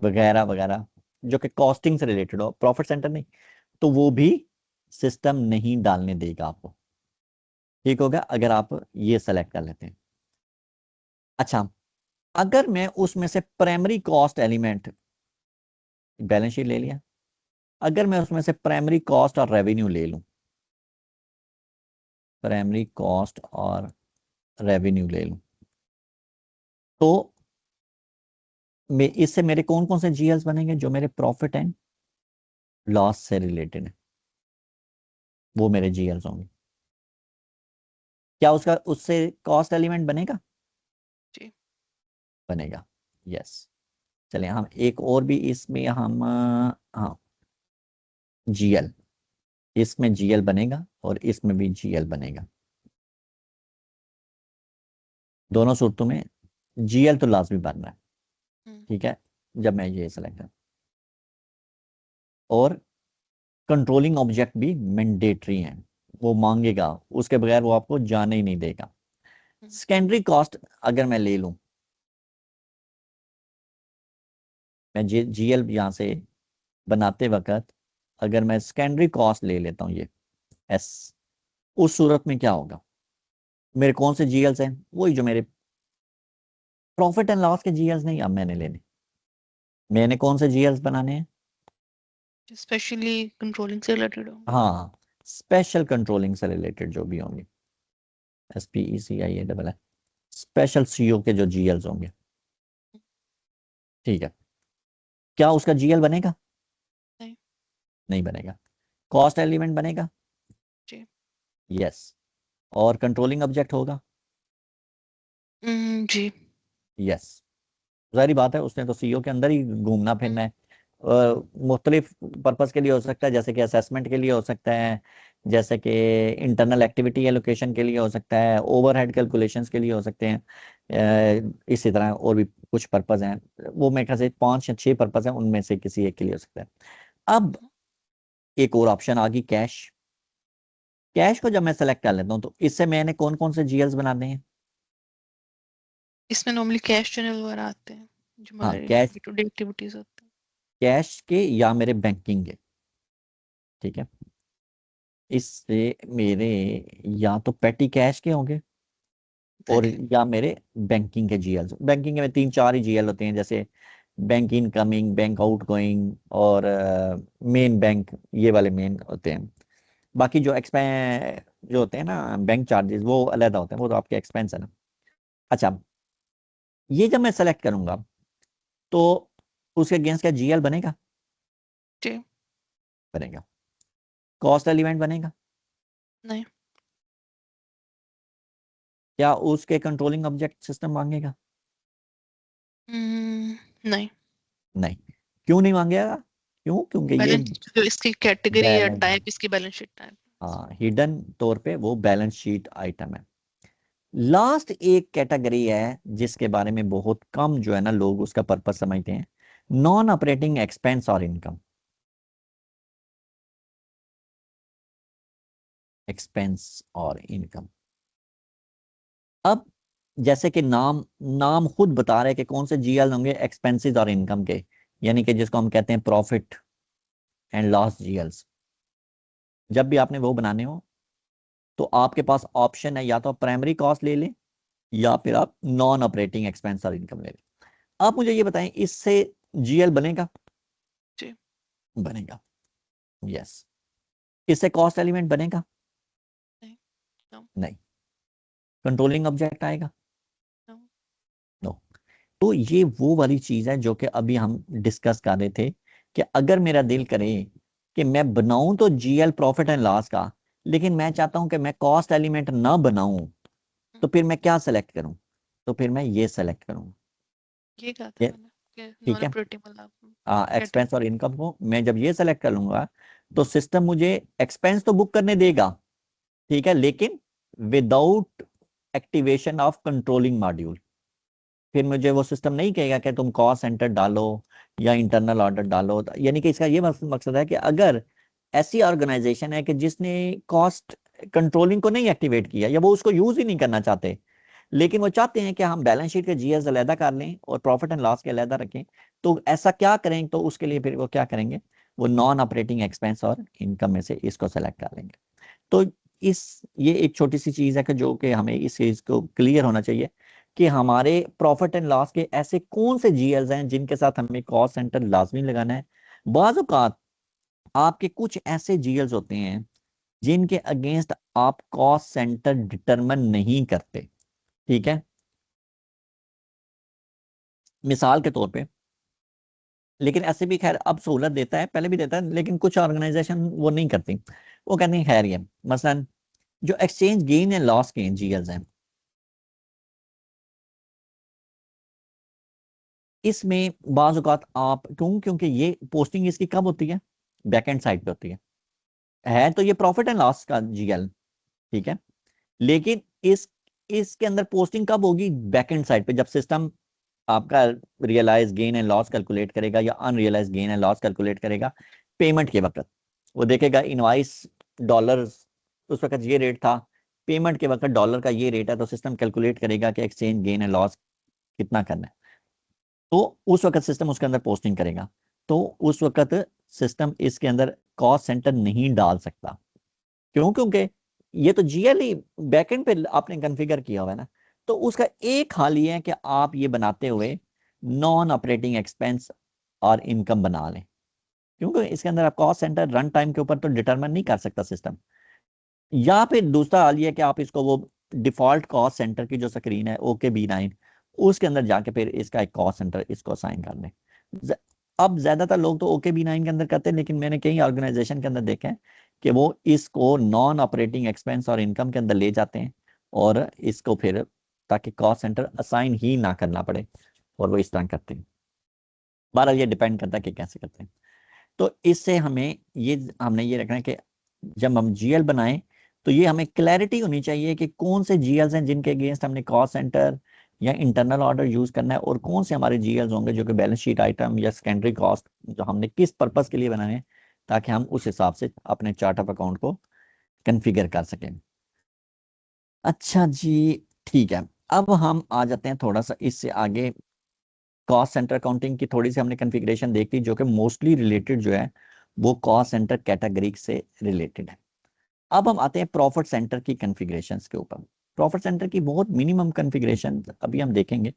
वगैरह वगैरह, जो कि कॉस्टिंग से रिलेटेड हो, प्रॉफिट सेंटर नहीं। तो वो भी सिस्टम नहीं डालने देगा आपको। ठीक होगा अगर आप ये सेलेक्ट कर लेते हैं। अच्छा, अगर मैं उसमें से primary cost element, balance sheet ले लिया, अगर मैं उसमें से प्राइमरी कॉस्ट और रेवेन्यू ले लूं, प्राइमरी कॉस्ट और रेवेन्यू ले लूं, तो इससे मेरे कौन कौन से GLs बनेंगे जो मेरे प्रॉफिट एंड लॉस से रिलेटेड है, वो मेरे GLs होंगे। क्या उसका उससे कॉस्ट एलिमेंट बनेगा? जी। बनेगा। यस, चलिए हम एक और भी इसमें हम हाँ, जीएल, इसमें जीएल बनेगा और इसमें भी जीएल बनेगा। दोनों सूरतों में जीएल तो लाजमी बन रहा है। हम्म, ठीक है, जब मैं ये सेलेक्ट करूँ, और कंट्रोलिंग ऑब्जेक्ट भी मैंडेटरी है, वो मांगेगा, उसके बगैर वो आपको जाने ही नहीं देगा। हम्म, सेकेंडरी कॉस्ट अगर मैं ले लूं, मैं जीएल यहाँ से बनाते वक्त अगर मैं सेकेंडरी कॉस्ट ले लेता हूँ, ये एस, उस सूरत में क्या होगा, मेरे कौन से जीएल्स हैं, वही जो मेरे प्रॉफिट एंड लॉस के जीएल्स नहीं अब मैंने लेने, मैंने कौन से जीएल्स बनाने हैं, स्पेशली कंट्रोलिंग से रिलेटेड होंगे। हाँ, स्पेशल कंट्रोलिंग से रिलेटेड जो भी होंगे, SPECIAL, स्पेशल सीओ के जो जीएल्स होंगे। ठीक है, क्या उसका जीएल बनेगा, नहीं। नहीं बनेगा। कॉस्ट एलिमेंट बनेगा, जी। यस, और कंट्रोलिंग ऑब्जेक्ट होगा, जी। यस। जाहिर बात है, उसने तो सीईओ के अंदर ही घूमना फिरना है। मुख्तलिफ पर्पज़ के लिए हो सकता है, जैसे कि असेसमेंट के लिए हो सकता है, जैसे कि इंटरनल एक्टिविटी एलोकेशन के लिए हो सकता है, ओवरहेड कैलकुलेशंस के लिए हो सकते हैं, इसी तरह और भी कुछ पर्पज़ हैं। वो मेरे ख्याल से 5 या 6 पर्पज़ हैं, उनमें से किसी एक के लिए हो सकता है। अब एक और ऑप्शन आ गई, कैश। कैश को जब मैं सेलेक्ट कर लेता हूँ तो इससे मैंने कौन कौन से जीएल्स बनाने हैं, इसमें नॉर्मली कैश चैनल वगैरह आते हैं जो हाँ हमारे cash, day to day activities होते हैं। कैश के या मेरे बैंकिंग के। ठीक है, इससे मेरे या तो पेटी कैश के होंगे और करेक्ट। या मेरे बैंकिंग के जीएल। बैंकिंग में 3-4 ही जीएल होते हैं, जैसे bank incoming, bank out going और मेन बैंक, ये वाले मेन होते हैं। बाकी जो एक्सपें जो होते हैं ना बैंक चार्जेस, वो अलग होते हैं, वो तो आपके एक्सपेंस है ना। अच्छा, ये जब मैं सेलेक्ट करूंगा तो उसके अगेंस्ट क्या जीएल बनेगा, जी। बनेगा। कॉस्ट एलिमेंट बनेगा, नहीं। क्या उसके कंट्रोलिंग ऑब्जेक्ट सिस्टम मांगेगा, नहीं। नहीं। क्यों नहीं मांगेगा, क्यों, क्योंकि ये बैलेंस जो इसकी कैटेगरी या बैलेंस, टाइप, इसकी बैलेंस शीट टाइप। हाँ, हिडन तौर पे वो बैलेंस शीट आइटम है। लास्ट एक कैटेगरी है जिसके बारे में बहुत कम जो है ना लोग उसका पर्पस समझते हैं, नॉन ऑपरेटिंग एक्सपेंस और इनकम, एक्सपेंस और इनकम। अब जैसे कि नाम नाम खुद बता रहे हैं कि कौन से जीएल होंगे, एक्सपेंसेस और इनकम के, यानी कि जिसको हम कहते हैं प्रॉफिट एंड लॉस जीएल्स। जब भी आपने वो बनाने हो तो आपके पास ऑप्शन है, या तो आप प्राइमरी कॉस्ट ले लें या फिर आप नॉन ऑपरेटिंग एक्सपेंस और इनकम ले लें। आप मुझे ये बताएं, इससे जीएल बनेगा, जी। बनेगा, यस। इससे कॉस्ट एलिमेंट बनेगा, नहीं। नो। नहीं। कंट्रोलिंग ऑब्जेक्ट आएगा, नो। नो। तो ये वो वाली चीज है जो कि अभी हम डिस्कस कर रहे थे, कि अगर मेरा दिल करे कि मैं बनाऊं तो जीएल प्रॉफिट एंड लॉस का, लेकिन मैं चाहता हूं कि मैं कॉस्ट एलिमेंट ना बनाऊं, तो फिर मैं क्या सेलेक्ट करूं, तो फिर मैं ये सेलेक्ट करूंगा। ये कहा था ये मैंने कि ठीक नॉन है, ऑपरेटिंग मतलब एक्सपेंस और कैटेगरी। इनकम को मैं जब ये सेलेक्ट कर लूंगा तो सिस्टम मुझे एक्सपेंस तो बुक करने देगा, ठीक है, लेकिन without activation of controlling module. फिर मुझे वो सिस्टम नहीं कहेगा कि तुम कॉस्ट सेंटर डालो या इंटरनल ऑर्डर डालो। यानी कि इसका ये मकसद है कि अगर ऐसी ऑर्गेनाइजेशन है कि जिसने कॉस्ट कंट्रोलिंग को नहीं एक्टिवेट किया या वो उसको यूज ही नहीं करना चाहते, लेकिन वो चाहते हैं कि हम बैलेंस शीट के जीएस अलहदा कर लें और प्रॉफिट एंड लॉस के अलहदा रखें, तो ऐसा क्या करें, तो उसके लिए फिर वो क्या करेंगे, वो नॉन ऑपरेटिंग एक्सपेंस और इनकम में से इसको सेलेक्ट कर लेंगे। तो इस ये एक छोटी सी चीज है कि जो कि हमें इस चीज को क्लियर होना चाहिए कि हमारे प्रॉफिट एंड लॉस के ऐसे कौन से जीएल्स हैं जिनके साथ हमें कॉस्ट सेंटर लाजमी लगाना है। बाज़ औक़ात आपके कुछ ऐसे जीएल्स होते हैं जिनके अगेंस्ट आप कॉस्ट सेंटर डिटरमिन नहीं करते, ठीक है। मिसाल के तौर पे, लेकिन ऐसे भी खैर अब सहूलत देता है, पहले भी देता है, लेकिन कुछ ऑर्गेनाइजेशन वो नहीं करती। वो कहते हैं खैर, ये मसलन जो एक्सचेंज गेन एंड लॉस के जीएल्स हैं, इसमें बाज़ औक़ात आप क्योंकि ये पोस्टिंग इसकी कब होती है, बैकएंड साइड पे होती है तो ये प्रॉफिट एंड लॉस का जीएल, ठीक है, लेकिन इसके अंदर पोस्टिंग कब होगी, बैकएंड साइड पे, जब सिस्टम आपका realise gain and loss calculate करेगा या unrealise gain and loss calculate करेगा पेमेंट के वक्त। वो देखेगा इनवाइस डॉलर उस वक्त ये रेट था, पेमेंट के वक्त डॉलर का ये रेट है, तो सिस्टम कैलकुलेट करेगा कि एक्सचेंज गेन एंड लॉस कितना करना है, तो उस वक्त सिस्टम उसके अंदर पोस्टिंग करेगा। तो उस वक्त सिस्टम इसके अंदर कॉस्ट सेंटर नहीं डाल सकता, क्यों, क्योंकि ये तो जीएल ही बैकएंड पे आपने कॉन्फ़िगर किया हुआ है ना। तो उसका एक हाल ये है कि आप ये बनाते हुए नॉन ऑपरेटिंग एक्सपेंस और इनकम बना लें, क्योंकि इसके अंदर आप कॉस्ट सेंटर रन टाइम के ऊपर तो डिटरमाइन नहीं कर सकता सिस्टम। या फिर दूसरा हाल ये है कि आप इसको वो डिफॉल्ट कॉस्ट सेंटर की जो स्क्रीन है OKB9 उसके अंदर जाके फिर इसका एक कॉस्ट सेंटर इसको असाइन कर दें। ज- अब ज्यादातर लोग तो OKB9 के अंदर करते हैं, लेकिन मैंने कई ऑर्गेनाइजेशन के अंदर देखा है कि वो इसको नॉन ऑपरेटिंग एक्सपेंस और इनकम के अंदर ले जाते हैं और इसको फिर ताकि कॉस्ट सेंटर असाइन ही ना करना पड़े, और वो इस तरह करते हैं। बहरहाल ये डिपेंड करता है कि कैसे करते हैं। तो इससे हमें हमने ये रखना है कि जब हम जीएल बनाएं तो ये हमें क्लैरिटी होनी चाहिए कि कौन से जीएल्स हैं जिनके अगेंस्ट हमने कॉस्ट सेंटर या इंटरनल ऑर्डर यूज करना है, और कौन से हमारे जीएल्स होंगे जो कि बैलेंस शीट आइटम या सेकेंडरी कॉस्ट जो हमने किस पर्पस के लिए बनाए हैं, ताकि हम उस हिसाब से अपने चार्ट ऑफ अकाउंट को कन्फिगर कर सकें। अच्छा जी, ठीक है। अब हम आ जाते हैं थोड़ा सा इससे आगे, कॉस्ट सेंटर अकाउंटिंग की थोड़ी सी हमने कन्फिग्रेशन देख ली जो कि मोस्टली रिलेटेड जो है वो कॉस्ट सेंटर कैटेगरी से रिलेटेड है। अब हम आते हैं प्रॉफिट सेंटर की कन्फिग्रेशंस के ऊपर। प्रॉफिट सेंटर की बहुत मिनिमम कन्फिग्रेशन अभी हम देखेंगे।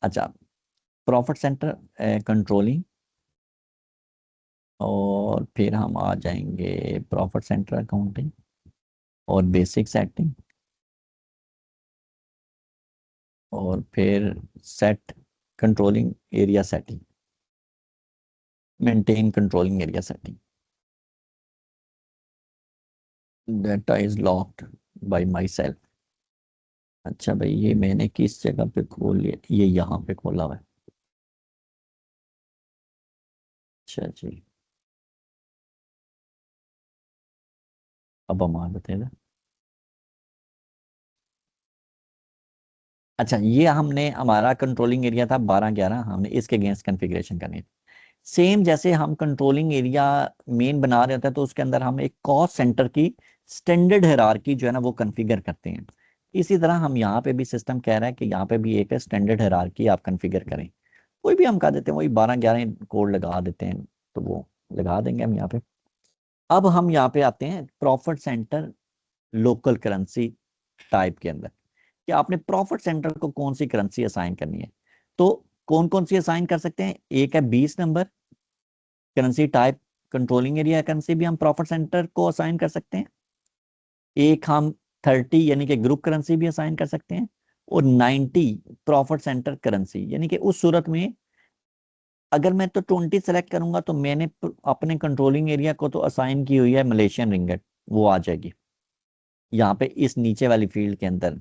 अच्छा, प्रॉफिट सेंटर कंट्रोलिंग, और फिर हम आ जाएंगे प्रॉफिट सेंटर अकाउंटिंग और बेसिक सेटिंग, और फिर set controlling area setting, maintain controlling area setting, data is locked bye my self. अच्छा भाई, ये मैंने किस जगह पे खोल लिया, ये यहाँ पे खोला हुआ है। अच्छा जी, अब हम आ जाते हैं। अच्छा, ये हमने हमारा कंट्रोलिंग एरिया था 12-11, हमने इसके अगेंस्ट कन्फिग्रेशन करनी है। सेम जैसे हम कंट्रोलिंग एरिया मेन बना रहे होते हैं तो उसके अंदर हम एक कॉस्ट सेंटर की स्टैंडर्ड हायरार्की जो है ना वो कॉन्फ़िगर करते हैं। इसी तरह हम यहाँ पे भी सिस्टम कह रहा है कि यहाँ पे भी एक स्टैंडर्ड हायरार्की आप कॉन्फ़िगर करें। कोई भी हम कह देते हैं, वही 12-11 कोड लगा देते हैं, तो वो लगा देंगे हम यहाँ पे। अब हम यहाँ पे आते हैं profit centre local currency type के अंदर, कि आपने प्रॉफिट सेंटर को कौन सी करेंसी असाइन करनी है। तो कौन कौन सी असाइन कर सकते हैं, एक है 20 number currency type, controlling area currency भी हम प्रॉफिट सेंटर को असाइन कर सकते हैं। एक हम 30 यानी कि ग्रुप करेंसी भी असाइन कर सकते हैं, और 90 प्रॉफिट सेंटर करेंसी, यानी कि उस सूरत में अगर मैं तो 20 सेलेक्ट करूंगा तो मैंने अपने कंट्रोलिंग एरिया को तो असाइन की हुई है मलेशियन रिंगट, वो आ जाएगी यहाँ पे इस नीचे वाली फील्ड के अंदर।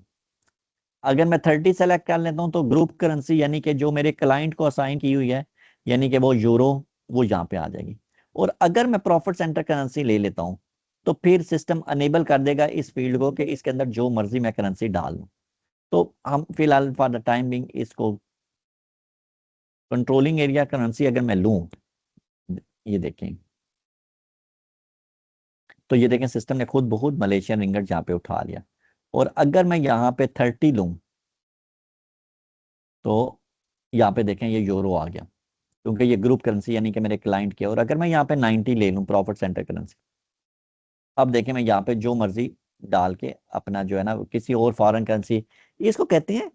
अगर मैं 30 सेलेक्ट कर लेता हूँ तो ग्रुप करेंसी यानी कि जो मेरे क्लाइंट को असाइन की हुई है, यानी कि वो यूरो, वो यहाँ पे आ जाएगी। और अगर मैं प्रॉफिट सेंटर करेंसी ले लेता हूँ तो फिर सिस्टम अनेबल कर देगा इस फील्ड को कि इसके अंदर जो मर्जी मैं करेंसी डाल दूँ। तो हम फिलहाल फॉर द टाइम बिंग इसको कंट्रोलिंग एरिया करेंसी अगर मैं लूँ, ये देखें, तो ये देखें सिस्टम ने खुद बहुत मलेशियन रिंगट यहाँ पे उठा लिया। और अगर मैं यहाँ पे 30 लूँ तो यहाँ पे देखें ये यूरो आ गया, क्योंकि ये ग्रुप करेंसी यानी कि मेरे क्लाइंट की है। और अगर मैं यहाँ पे 90 ले लूँ प्रॉफिट सेंटर करेंसी, अब देखें मैं यहाँ पे जो मर्जी डाल के अपना जो है ना किसी और फॉरेन करेंसी, इसको कहते हैं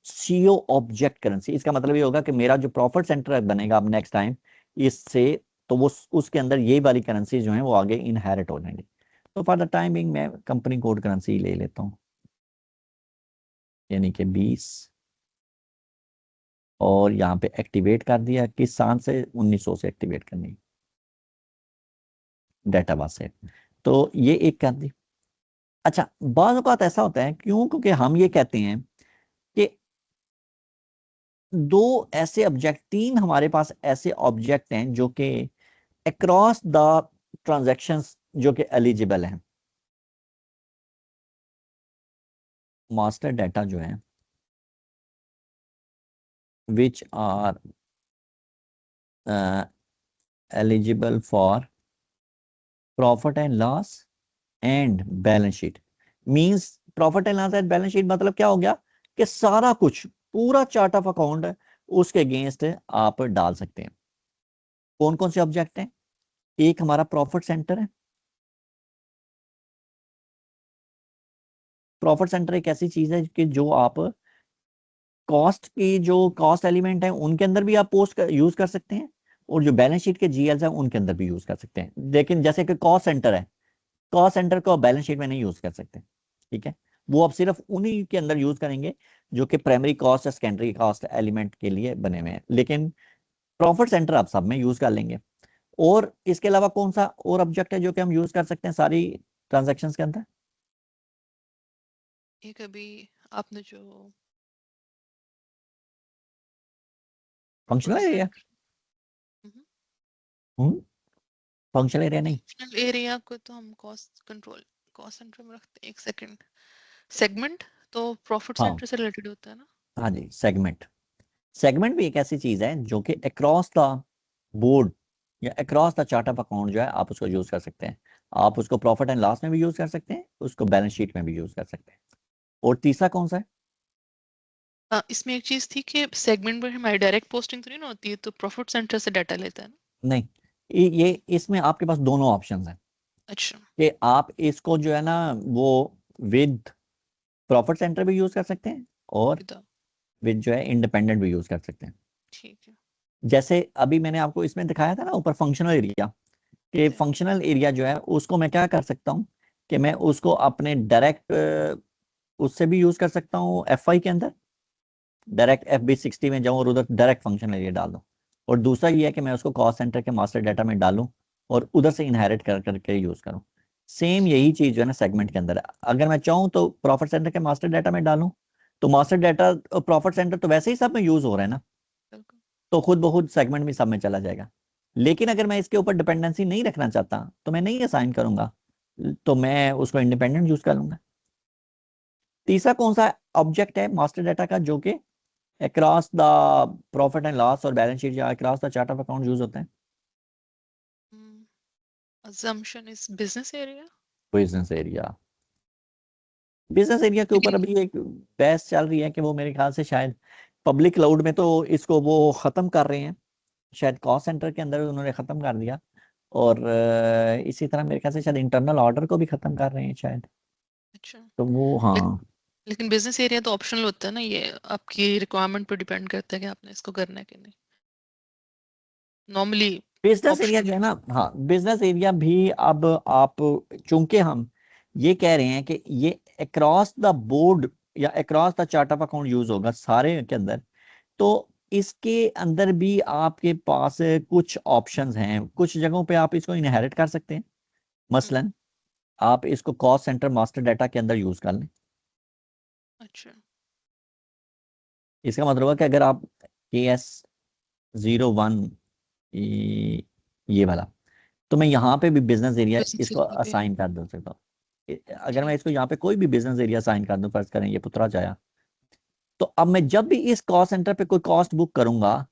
सीओ ऑब्जेक्ट करेंसी। इसका मतलब ये होगा कि मेरा जो प्रॉफिट सेंटर बनेगा अब नेक्स्ट टाइम इससे, तो वो उसके अंदर ये वाली करेंसी जो है वो आगे इनहेरिट हो जाएंगी। तो फॉर द टाइम बिंग मैं कंपनी कोड करेंसी ले लेता हूँ, यानी कि 20, और यहाँ पे एक्टिवेट कर दिया, किस साल से, 1900 से एक्टिवेट करनी, डेटाबेस से। तो ये एक कर दी। अच्छा, बाज़ औक़ात ऐसा होता है, क्यों? क्योंकि हम ये कहते हैं कि दो ऐसे ऑब्जेक्ट, तीन हमारे पास ऐसे ऑब्जेक्ट हैं जो कि अक्रॉस द ट्रांजैक्शंस जो कि एलिजिबल हैं। मास्टर डाटा जो है which are eligible for profit and loss and balance sheet. Means profit and loss and balance sheet मतलब क्या हो गया कि सारा कुछ, पूरा चार्ट ऑफ अकाउंट है, उसके अगेंस्ट आप डाल सकते हैं। कौन कौन से ऑब्जेक्ट हैं? एक हमारा प्रॉफिट सेंटर है। प्रॉफिट सेंटर एक ऐसी चीज है कि जो आप कॉस्ट की, जो कॉस्ट एलिमेंट है उनके अंदर भी आप यूज कर सकते हैं, और जो बैलेंस शीट के जीएल्स हैं उनके अंदर भी यूज कर सकते हैं। लेकिन जैसे कि कॉस्ट सेंटर है, कॉस्ट सेंटर को बैलेंस शीट में नहीं यूज कर सकते, ठीक है? वो आप सिर्फ उन्हीं के अंदर यूज करेंगे जो कि प्राइमरी कॉस्ट या सेकेंडरी कॉस्ट एलिमेंट के लिए बने हुए हैं। लेकिन प्रॉफिट सेंटर आप सब में यूज कर लेंगे। और इसके अलावा कौन सा और ऑब्जेक्ट है जो कि हम यूज कर सकते हैं सारी ट्रांजेक्शन के अंदर? एक अभी आपने जो functional process area. Functional area नहीं। फंक्शनल एरिया को तो हम कॉस्ट सेंटर में रखते हैं। एक सेकंड, सेगमेंट तो प्रॉफिट हाँ, सेंटर से रिलेटेड होता है ना? हाँ जी, सेगमेंट। सेगमेंट भी एक ऐसी चीज है जो कि अक्रॉस द बोर्ड या across the chart of account जो है आप उसको यूज कर सकते हैं। आप उसको प्रॉफिट एंड लॉस में भी यूज कर सकते हैं, उसको बैलेंस शीट में भी यूज कर सकते हैं। और तीसरा कौन सा है? इसमें एक चीज थी कि सेगमेंट में हमारी डायरेक्ट पोस्टिंग तो नहीं ना होती है, तो प्रॉफिट सेंटर से डाटा लेता है ना? नहीं, ये इसमें आपके पास दोनों ऑप्शन हैं अच्छा। कि आप इसको जो है ना वो विद प्रॉफिट सेंटर भी यूज कर सकते हैं, और विदा। विद जो है इंडिपेंडेंट भी यूज कर सकते हैं। ठीक है। जैसे अभी मैंने आपको इसमें दिखाया था ना ऊपर फंक्शनल एरिया, कि है। फंक्शनल एरिया जो है उसको मैं क्या कर सकता हूँ कि मैं उसको अपने डायरेक्ट उससे भी यूज कर सकता हूँ एफ आई के अंदर, डायरेक्ट FB60 में जाऊँ और उधर डायरेक्ट फंक्शनल एरिया डाल दूँ। और दूसरा ये है कि मैं उसको कॉस्ट सेंटर के मास्टर डाटा में डालूँ और उधर से इनहेरिट कर करके यूज करूँ। सेम यही चीज जो है ना सेगमेंट के अंदर है। अगर मैं चाहूँ तो प्रॉफिट सेंटर के मास्टर डाटा में डालूँ, तो मास्टर डाटा और प्रॉफिट सेंटर तो वैसे ही सब में यूज हो रहा है ना, बिल्कुल। तो खुद ब खुद सेगमेंट भी सब में चला जाएगा। लेकिन अगर मैं इसके ऊपर डिपेंडेंसी नहीं रखना चाहता तो मैं नहीं असाइन करूंगा, तो मैं उसको इंडिपेंडेंट यूज कर लूंगा। तीसरा कौन सा ऑब्जेक्ट है मास्टर डाटा का जो कि across the profit and loss और बैलेंस शीट या across the chart of account use होता है? assumption is business area। Business area. Business area के ऊपर लेकिन अभी एक बहस चल रही है कि वो मेरे ख्याल से शायद पब्लिक क्लाउड में तो इसको वो खत्म कर रहे हैं, शायद कॉस्ट सेंटर के अंदर उन्होंने खत्म कर दिया, और इसी तरह मेरे ख्याल से शायद इंटरनल ऑर्डर को भी खत्म कर रहे हैं शायद। अच्छा। तो वो, ले, हाँ, लेकिन बिजनेस एरिया तो ऑप्शनल होता है ना, ये आपकी रिक्वायरमेंट पर डिपेंड करता है कि आपने इसको करना है कि नहीं। Normally business area optional. जो है ना, हाँ बिजनेस एरिया भी अब आप, चूंकि हम ये कह रहे हैं कि ये अक्रॉस द बोर्ड या across the chart of account use होगा सारे के अंदर, तो इसके अंदर भी आपके पास कुछ ऑप्शंस हैं, कुछ जगहों पे आप इसको इनहेरिट कर सकते हैं। मसलन आप इसको कॉस्ट सेंटर मास्टर डाटा के अंदर यूज कर लें। अच्छा। इसका मतलब है कि अगर आप KS01, ये वाला, तो मैं यहाँ पे भी बिजनेस एरिया बिजनेस इसको एरिया पे। असाइन कर दे सकता हूँ। अगर मैं ठीक इसको है। यहाँ पे कोई भी बिजनेस एरिया असाइन कर दूं, फर्ज करें ये पुतराज आया, तो अब मैं जब भी इस कॉस्ट सेंटर पे कोई कॉस्ट बुक करूंगा,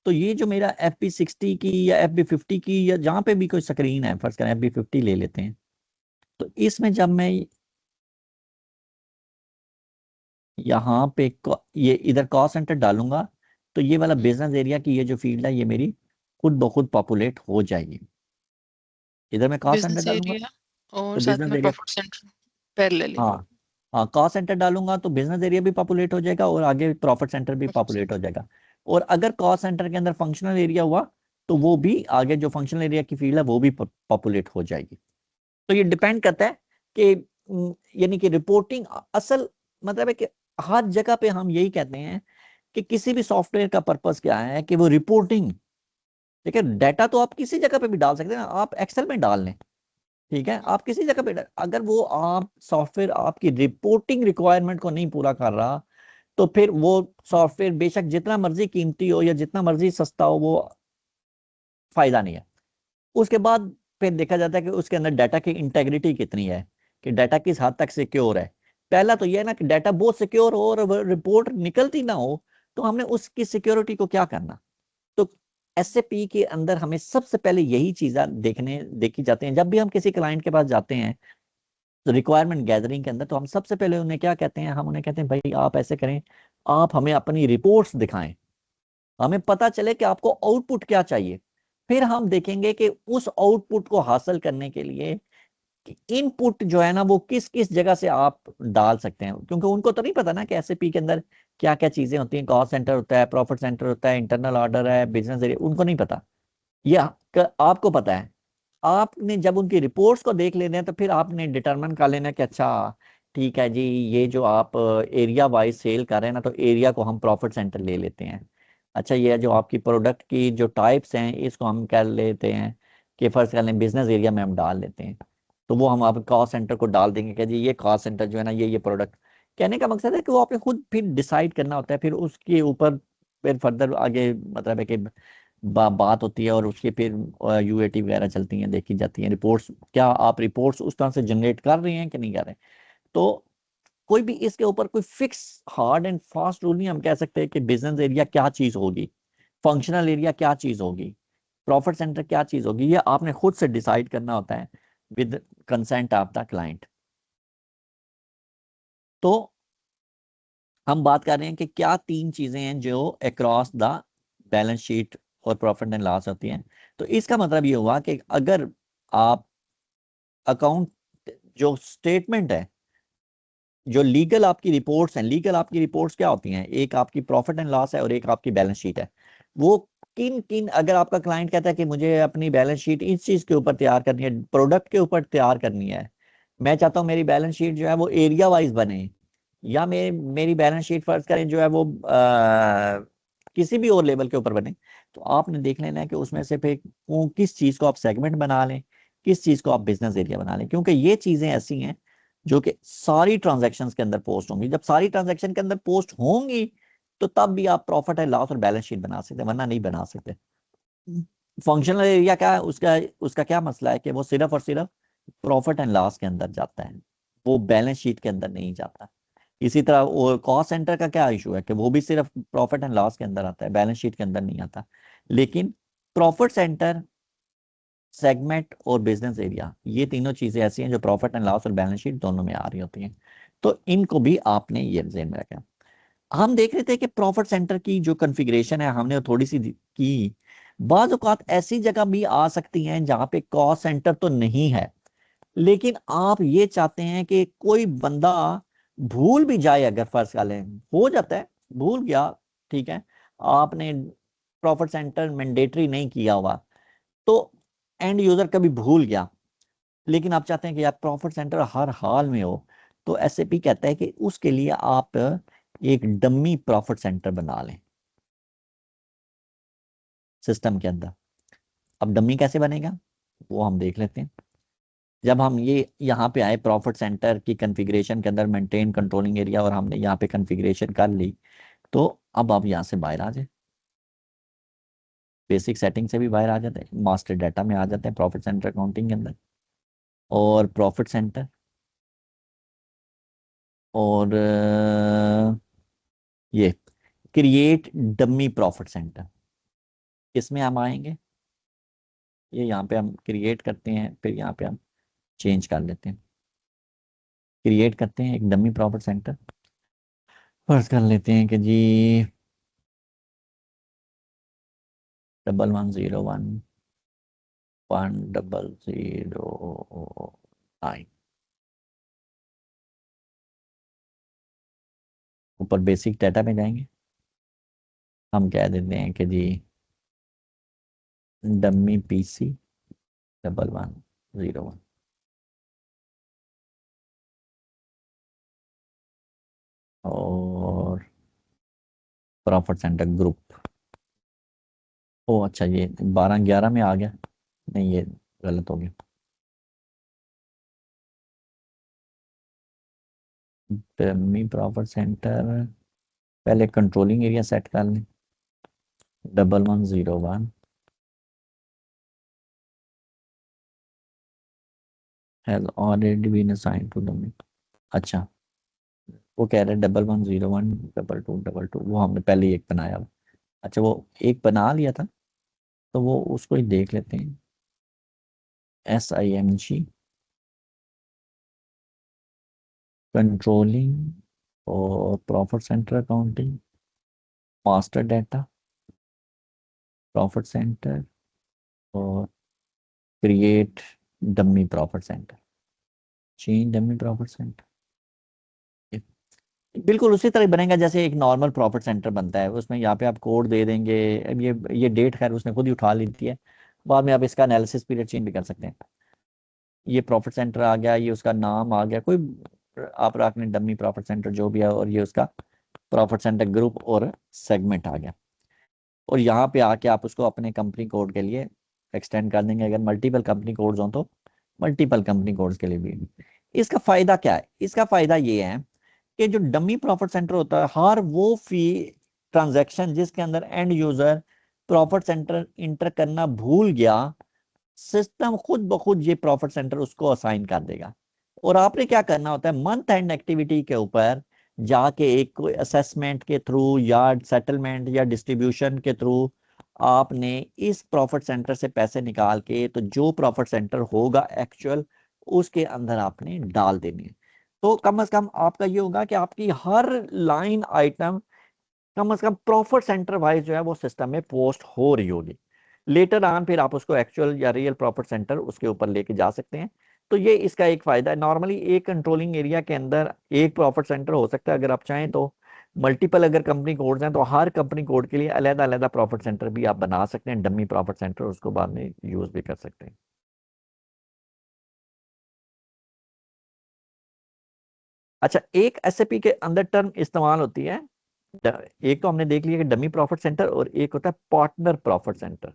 तो ये जो मेरा FB60 की या FB50 की या जहाँ पे भी कोई स्क्रीन है, फर्ज करें FB50 ले लेते हैं, तो इसमें जब मैं यहाँ पे ये इधर कॉस्ट सेंटर डालूंगा, तो ये वाला बिजनेस एरिया की ये जो फील्ड है ये मेरी खुद ब खुद पॉपुलेट हो जाएगी। इधर मैं कॉस्ट सेंटर बिजनेस डालूंगा एरिया और तो साथ बिजनेस में एरिया, प्रॉफिट सेंटर पैरेलली। हाँ, हाँ कॉस्ट सेंटर डालूंगा तो बिजनेस एरिया भी पॉपुलेट हो जाएगा और आगे प्रॉफिट सेंटर भी प्रॉफिट पॉपुलेट हो सेंटर। जाएगा। और अगर कॉस्ट सेंटर के अंदर फंक्शनल एरिया हुआ, तो वो भी आगे जो फंक्शनल एरिया की फील्ड है वो भी पॉपुलेट हो जाएगी। तो ये डिपेंड करता है कि यानी कि रिपोर्टिंग असल मतलब है कि हर जगह पे हम यही कहते हैं कि किसी भी सॉफ्टवेयर का पर्पस क्या है कि वो रिपोर्टिंग, ठीक है? डाटा तो आप किसी जगह पे भी डाल सकते हैं ना, आप एक्सेल में डाल लें, ठीक है, आप किसी जगह पे अगर वो आप सॉफ्टवेयर आपकी रिपोर्टिंग रिक्वायरमेंट को नहीं पूरा कर रहा, तो फिर वो सॉफ्टवेयर बेशक जितना मर्जी कीमती हो या जितना मर्जी सस्ता हो, वो फायदा नहीं है। उसके बाद फिर देखा जाता है कि उसके अंदर डाटा की इंटेग्रिटी कितनी है, कि डाटा किस हद तक सिक्योर है। पहला तो ये है ना कि डाटा बहुत सिक्योर हो और रिपोर्ट निकलती ना हो, तो हमने उसकी सिक्योरिटी को क्या करना। तो एसएपी के अंदर हमें सबसे पहले यही चीजें देखी जाती हैं। जब भी हम किसी क्लाइंट के पास जाते हैं तो रिक्वायरमेंट गैदरिंग के अंदर, तो हम सबसे पहले उन्हें क्या कहते हैं, हम उन्हें कहते हैं भाई आप ऐसे करें, आप हमें अपनी रिपोर्ट्स दिखाएं, हमें पता चले कि आपको आउटपुट क्या चाहिए। फिर हम देखेंगे कि उस आउटपुट को हासिल करने के लिए इनपुट जो है ना वो किस किस जगह से आप डाल सकते हैं, क्योंकि उनको तो नहीं पता ना कि एसएपी के अंदर क्या क्या चीजें होती हैं। कॉस्ट सेंटर होता है, प्रॉफिट सेंटर होता है, इंटरनल ऑर्डर है, बिजनेस एरिया, उनको नहीं पता। ये आपको पता है। आपने जब उनकी रिपोर्ट्स को देख लेना है, तो फिर आपने डिटरमिन कर लेना कि अच्छा ठीक है जी, ये जो आप एरिया वाइज सेल कर रहे हैं ना, तो एरिया को हम प्रॉफिट सेंटर ले लेते हैं। अच्छा, ये जो आपकी प्रोडक्ट की जो टाइप्स हैं, इसको हम कर लेते हैं कि फर्स्ट कर लें बिजनेस एरिया में हम डाल लेते हैं। तो वो हम आप कॉस्ट सेंटर को डाल देंगे कि जी ये कॉस्ट सेंटर जो है ना, ये प्रोडक्ट। कहने का मकसद है कि वो आपने खुद फिर डिसाइड करना होता है, फिर उसके ऊपर फिर फर्दर आगे मतलब है कि बात होती है, और उसके फिर यूएटी वगैरह चलती हैं, देखी जाती हैं रिपोर्ट्स, क्या आप रिपोर्ट्स उस तरह से जनरेट कर रहे हैं कि नहीं कर रहे। तो कोई भी इसके ऊपर कोई fix hard and fast rule नहीं हम कह सकते कि बिजनेस एरिया क्या चीज होगी, फंक्शनल एरिया क्या चीज होगी, प्रॉफिट सेंटर क्या चीज होगी। ये आपने खुद से डिसाइड करना होता है with consent of the client. तो हम बात कर रहे हैं कि क्या तीन चीजें हैं जो अक्रॉस द बैलेंस शीट और प्रॉफिट एंड लॉस होती हैं। तो इसका मतलब ये हुआ कि अगर आप अकाउंट जो स्टेटमेंट है, जो लीगल आपकी रिपोर्ट्स हैं, लीगल आपकी रिपोर्ट्स क्या होती हैं, एक आपकी प्रॉफिट एंड लॉस है और एक आपकी बैलेंस शीट है। वो किन किन, अगर आपका क्लाइंट कहता है कि मुझे अपनी बैलेंस शीट इस चीज के ऊपर तैयार करनी है, प्रोडक्ट के ऊपर तैयार करनी है, मैं चाहता हूँ मेरी बैलेंस शीट जो है वो एरिया वाइज बने, या मेरी बैलेंस शीट फर्ज करें जो है वो किसी भी और लेवल के ऊपर बने, तो आपने देख लेना है कि उसमें से फिर किस चीज को आप सेगमेंट बना लें, किस चीज को आप बिजनेस एरिया बना लें। क्योंकि ये चीजें ऐसी हैं जो कि सारी ट्रांजैक्शंस के अंदर पोस्ट होंगी। जब सारी ट्रांजैक्शन के अंदर पोस्ट होंगी, तो तब भी आप प्रॉफिट एंड लॉस और बैलेंस शीट बना सकते हैं, वरना नहीं बना सकते। फंक्शनल एरिया क्या है, उसका उसका क्या मसला है कि वो सिर्फ और सिर्फ प्रॉफिट एंड लॉस के अंदर जाता है, वो बैलेंस शीट के अंदर नहीं जाता। इसी तरह वो कॉस्ट सेंटर का क्या इशू है कि वो भी सिर्फ प्रॉफिट एंड लॉस के अंदर आता है, बैलेंस शीट के अंदर नहीं आता। लेकिन प्रॉफिट सेंटर, सेगमेंट और बिजनेस एरिया, ये तीनों चीजें ऐसी हैं जो प्रॉफिट एंड लॉस और बैलेंस शीट दोनों में आ रही होती हैं। तो इनको भी आपने ये ध्यान में रखा। हम देख रहे थे कि प्रॉफिट सेंटर की जो कॉन्फ़िगरेशन है हमने थोड़ी सी की। बाज औकात ऐसी जगह भी आ सकती हैं जहां पे कॉस्ट सेंटर तो नहीं है, लेकिन आप ये चाहते हैं कि कोई बंदा भूल भी जाए, अगर फर्ज कर लें हो जाता है, भूल गया, ठीक है, आपने प्रॉफिट सेंटर मैंडेटरी नहीं किया हुआ, तो एंड यूजर कभी भूल गया, लेकिन आप चाहते हैं कि यार प्रॉफिट सेंटर हर हाल में हो, तो एसएपी कहता है कि उसके लिए आप एक डमी प्रॉफिट सेंटर बना लें सिस्टम के अंदर। अब डमी कैसे बनेगा वो हम देख लेते हैं। जब हम ये यहाँ पे आए प्रॉफिट सेंटर की कॉन्फ़िगरेशन के अंदर, मेंटेन कंट्रोलिंग एरिया, और हमने यहाँ पे कॉन्फ़िगरेशन कर ली, तो अब आप यहाँ से बाहर आ जाए, बेसिक सेटिंग से भी बाहर आ जाते हैं, मास्टर डाटा में आ जाते हैं प्रॉफिट सेंटर अकाउंटिंग के अंदर, और प्रॉफिट सेंटर, और ये क्रिएट डमी प्रॉफिट सेंटर, इसमें हम आएंगे। ये यहाँ पे हम क्रिएट करते हैं, फिर यहाँ पे हम चेंज कर लेते हैं, क्रिएट करते हैं एक डमी प्रॉफिट सेंटर। फर्ज कर लेते हैं कि जी 11011009, ऊपर बेसिक डाटा में जाएंगे, हम कह देते हैं कि जी डमी पीसी 1101, और प्रॉफिट सेंटर ग्रुप। ओ अच्छा, ये 1211 में आ गया, नहीं ये गलत हो गया। डमी प्रॉफिट सेंटर, पहले कंट्रोलिंग एरिया सेट कर लें 1101 has already been assigned to dummy. अच्छा, वो कह रहे हैं 1101 2222, वो हमने पहले ही एक बनाया हुआ। अच्छा, वो एक बना लिया था, तो वो उसको ही देख लेते हैं। SIMG कंट्रोलिंग और profit center accounting, master data, profit center और create dummy profit center, change dummy profit center. बिल्कुल उसी तरह बनेगा जैसे एक नॉर्मल प्रॉफिट सेंटर बनता है, उसमें यहाँ पे आप कोड दे देंगे। अब ये डेट खैर उसने खुद ही उठा ली थी है, बाद में आप इसका एनालिसिस पीरियड चेंज भी कर सकते हैं। ये प्रॉफिट सेंटर आ गया, ये उसका नाम आ गया, कोई आप रखने डमी प्रॉफिट सेंटर जो भी है, और ये उसका प्रॉफिट सेंटर ग्रुप और सेगमेंट आ गया। और यहाँ पे आके आप उसको अपने कंपनी कोड के लिए एक्सटेंड कर देंगे, अगर मल्टीपल कंपनी कोड्स हों तो मल्टीपल कंपनी कोड्स के लिए भी। इसका फायदा क्या है? इसका फायदा ये है कि जो डमी प्रॉफिट सेंटर होता है, हर वो फी ट्रांजैक्शन जिसके अंदर and user profit centre inter करना भूल गया, सिस्टम खुद ब खुद ये प्रॉफिट सेंटर उसको असाइन कर देगा। और आपने क्या करना होता है, मंथ एंड एक्टिविटी के ऊपर जाके एक कोई असेसमेंट के थ्रू या सेटलमेंट या डिस्ट्रीब्यूशन के थ्रू आपने इस प्रॉफिट सेंटर से पैसे निकाल के, तो जो प्रॉफिट सेंटर होगा एक्चुअल, उसके अंदर आपने डाल देने हैं। तो कम से कम आपका ये होगा कि आपकी हर लाइन आइटम कम से कम प्रॉफिट सेंटर वाइज जो है वो सिस्टम में पोस्ट हो रही होगी। लेटर ऑन फिर आप उसको एक्चुअल या रियल प्रॉफिट सेंटर उसके ऊपर लेके जा सकते हैं। तो ये इसका एक फायदा है। नॉर्मली एक कंट्रोलिंग एरिया के अंदर एक प्रॉफिट सेंटर हो सकता है, अगर आप चाहें तो मल्टीपल अगर कंपनी कोड्स हैं तो हर कंपनी कोड के लिए अलग अलग प्रॉफिट सेंटर भी आप बना सकते हैं, डमी प्रॉफिट सेंटर, उसको बाद में यूज भी कर सकते हैं। अच्छा, एक SAP के अंदर टर्म इस्तेमाल होती है, एक तो हमने देख लिया कि डमी प्रॉफिट सेंटर, और एक होता है partner profit centre.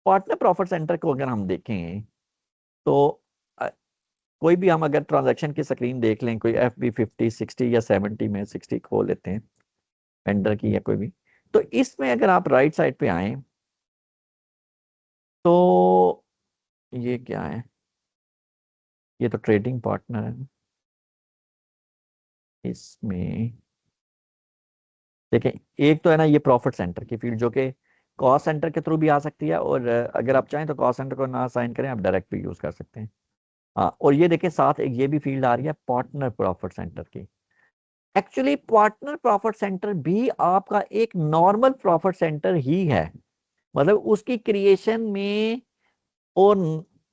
Partner profit centre को अगर हम देखें तो अ, कोई भी हम अगर ट्रांजैक्शन की स्क्रीन देख लें, कोई FB50 60 या 70 में 60 खोल लेते हैं, वेंडर की या कोई भी, तो इसमें अगर आप राइट साइड पे आए तो ये क्या है, ये तो ट्रेडिंग पार्टनर है। इसमें देखें, एक तो है ना ये प्रॉफिट सेंटर की फील्ड जो कि कॉस्ट सेंटर के थ्रू भी आ सकती है, और अगर आप चाहें तो कॉस्ट सेंटर को ना असाइन करें, आप डायरेक्ट भी यूज कर सकते हैं। हाँ, और ये देखें साथ एक ये भी फील्ड आ रही है पार्टनर प्रॉफिट सेंटर की। एक्चुअली पार्टनर प्रॉफिट सेंटर भी आपका एक नॉर्मल प्रॉफिट सेंटर ही है, मतलब उसकी क्रिएशन में और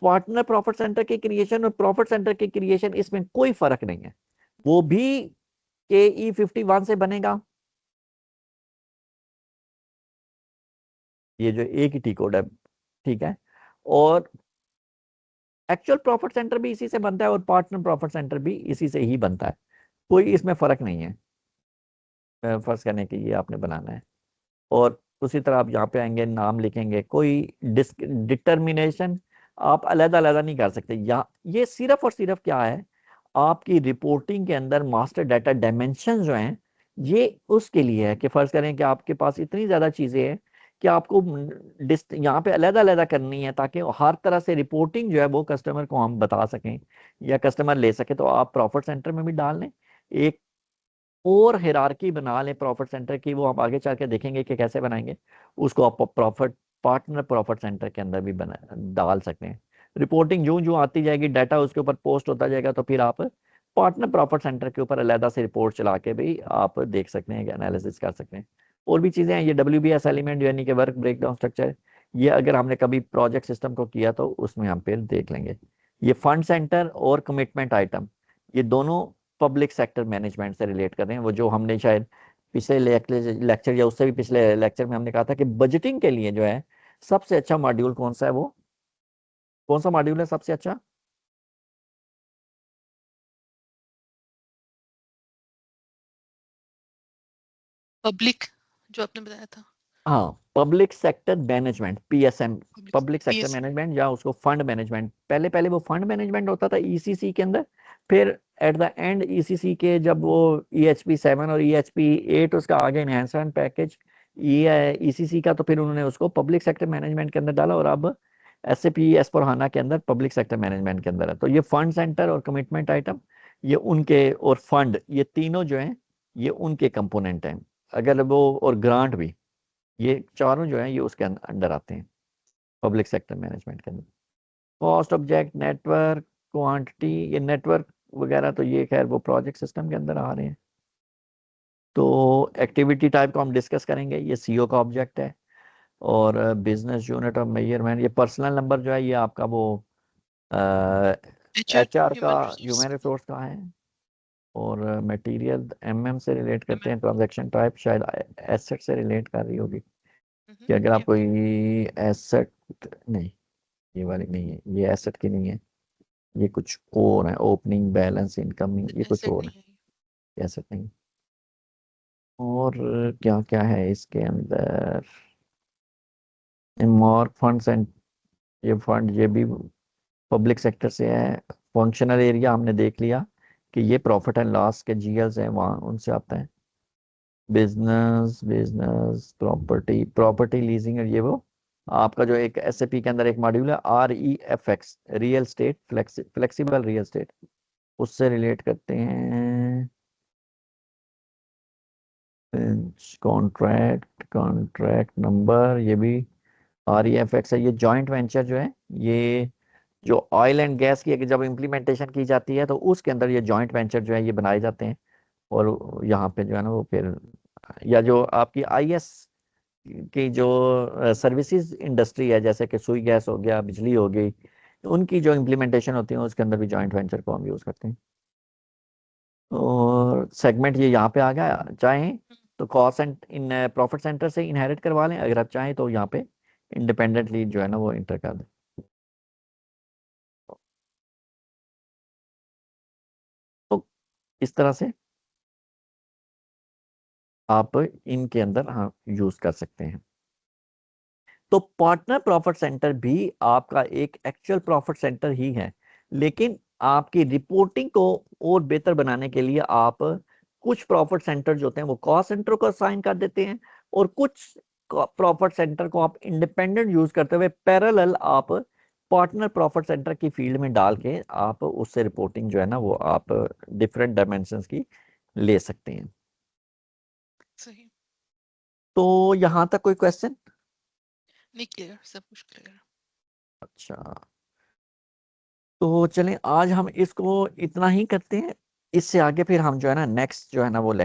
पार्टनर प्रॉफिट सेंटर के क्रिएशन और प्रॉफिट सेंटर के क्रिएशन, इसमें कोई फर्क नहीं है। वो भी KE51 से बनेगा, ये जो एक ही टी कोड है, ठीक है। और एक्चुअल प्रॉफिट सेंटर भी इसी से बनता है और पार्टनर प्रॉफिट सेंटर भी इसी से ही बनता है, कोई इसमें फर्क नहीं है। फर्ज करने के लिए आपने बनाना है। और उसी तरह आप यहाँ पे आएंगे, नाम लिखेंगे, कोई डिटर्मिनेशन आप अलग अलग नहीं कर सकते। यहाँ ये सिर्फ और सिर्फ क्या है, आपकी रिपोर्टिंग के अंदर मास्टर डाटा डायमेंशन जो हैं, ये उसके लिए है कि फर्ज करें कि आपके पास इतनी ज्यादा चीजें हैं कि आपको यहाँ पे अलग अलग करनी है, ताकि हर तरह से रिपोर्टिंग जो है वो कस्टमर को हम बता सकें या कस्टमर ले सके, तो आप प्रॉफिट सेंटर में भी डाल लें एक और हिरारकी बना लें प्रॉफिट सेंटर की, वो हम आगे चल के देखेंगे कि कैसे बनाएंगे। उसको आप प्रॉफिट पार्टनर प्रॉफिट सेंटर के अंदर भी बना डाल सकते हैं। रिपोर्टिंग जो जो आती जाएगी, डाटा उसके ऊपर पोस्ट होता जाएगा, तो फिर आप पार्टनर प्रॉफिट सेंटर के ऊपर अलहदा से रिपोर्ट चला के भी आप देख सकते हैं, एनालिसिस कर सकते हैं। और भी चीज़ें हैं, ये WBS एलिमेंट यानी कि वर्क ब्रेकडाउन स्ट्रक्चर, ये अगर हमने कभी प्रोजेक्ट सिस्टम को किया तो उसमें हम फिर देख लेंगे। ये फंड सेंटर और कमिटमेंट आइटम, ये दोनों पब्लिक सेक्टर मैनेजमेंट से रिलेट कर रहे हैं। वो जो हमने शायद पिछले लेक्चर या उससे भी पिछले लेक्चर में हमने कहा था कि बजटिंग के लिए जो है सबसे अच्छा मॉड्यूल कौन सा है, वो कौन सा मॉड्यूल है सबसे अच्छा? पब्लिक, जो आपने बताया था। हाँ, public sector management, PSM, public sector PS management, या उसको फंड मैनेजमेंट, पहले पहले वो फंड मैनेजमेंट होता था ईसीसी के अंदर, फिर एट द एंड ईसीसी के जब वो ईएचपी 7 और ईएचपी 8 उसका आगे इनहेंसमेंट पैकेज ये ईसीसी का, तो फिर उन्होंने उसको पब्लिक सेक्टर मैनेजमेंट के अंदर डाला, और अब एसएपी एस/4HANA के अंदर पब्लिक सेक्टर मैनेजमेंट के अंदर है। तो ये फंड सेंटर और कमिटमेंट आइटम, ये उनके, और फंड, ये तीनों जो हैं ये उनके कंपोनेंट हैं। अगर वो, और ग्रांट भी, ये चारों जो हैं ये उसके अंडर आते हैं, पब्लिक सेक्टर मैनेजमेंट के अंदर। कॉस्ट ऑब्जेक्ट, नेटवर्क, क्वांटिटी, ये नेटवर्क वगैरह तो ये खैर वो प्रोजेक्ट सिस्टम के अंदर आ रहे हैं। तो एक्टिविटी टाइप को हम डिस्कस करेंगे, ये सीओ का ऑब्जेक्ट है। और बिजनेस यूनिट ऑफ मेजरमेंट, ये पर्सनल नंबर जो है ये आपका वो एचआर एचआर का, ह्यूमन रिसोर्स ह्यूमन रिसोर्स का है। और मटेरियल एमएम से रिलेट करते हैं। ट्रांजैक्शन टाइप शायद एसेट से रिलेट कर रही होगी, कि अगर आप कोई एसेट, नहीं ये वाली नहीं है, ये एसेट की नहीं है, ये कुछ और है, ओपनिंग बैलेंस, इनकमिंग, ये कुछ एसेट और है, नहीं है। एसेट नहीं। और क्या क्या है इसके अंदर, मॉर्क फंड्स एंड, ये फंड ये भी पब्लिक सेक्टर से है। फंक्शनल एरिया हमने देख लिया कि ये प्रॉफिट एंड लॉस के जीएल्स हैं, वहाँ उनसे आता है। Business, business property, property leasing, ये वो आपका जो एक एसएपी के अंदर एक मॉड्यूल है REFX, real estate, flexible real estate, उससे रिलेट करते हैं। कॉन्ट्रैक्ट, कॉन्ट्रैक्ट नंबर, ये भी REFX है। ये जॉइंट वेंचर जो है, ये जो ऑयल एंड गैस की जब इम्प्लीमेंटेशन की जाती है तो उसके अंदर ये जॉइंट वेंचर जो है ये बनाए जाते हैं। और यहाँ पे जो है ना वो फिर, या जो आपकी आईएस की जो सर्विसेज इंडस्ट्री है, जैसे कि सुई गैस हो गया, बिजली हो गई, उनकी जो इम्प्लीमेंटेशन होती है उसके अंदर भी जॉइंट वेंचर को हम यूज़ करते हैं। और सेगमेंट ये यहाँ पे आ गया, चाहें तो cost and in profit centre से इनहेरिट करवा लें, अगर आप चाहें तो यहाँ पे इंडिपेंडेंटली जो है ना वो इंटर कर दें। तो इस तरह से आप इनके अंदर हाँ यूज कर सकते हैं। तो पार्टनर प्रॉफिट सेंटर भी आपका एक एक्चुअल प्रॉफिट सेंटर ही है, लेकिन आपकी रिपोर्टिंग को और बेहतर बनाने के लिए आप कुछ प्रॉफिट सेंटर जो होते हैं वो कॉस्ट सेंटर को असाइन कर देते हैं, और कुछ प्रॉफिट सेंटर को आप इंडिपेंडेंट यूज करते हुए पैरेलल आप पार्टनर प्रॉफिट सेंटर की फील्ड में डाल के आप उससे रिपोर्टिंग जो है ना वो आप डिफरेंट डायमेंशंस की ले सकते हैं। सही। तो यहाँ तक कोई क्वेश्चन? नहीं, क्लियर, सब कुछ क्लियर। अच्छा, तो चलें आज हम इसको इतना ही करते हैं। इससे आगे फिर हम जो है ना नेक्स्ट जो है ना वो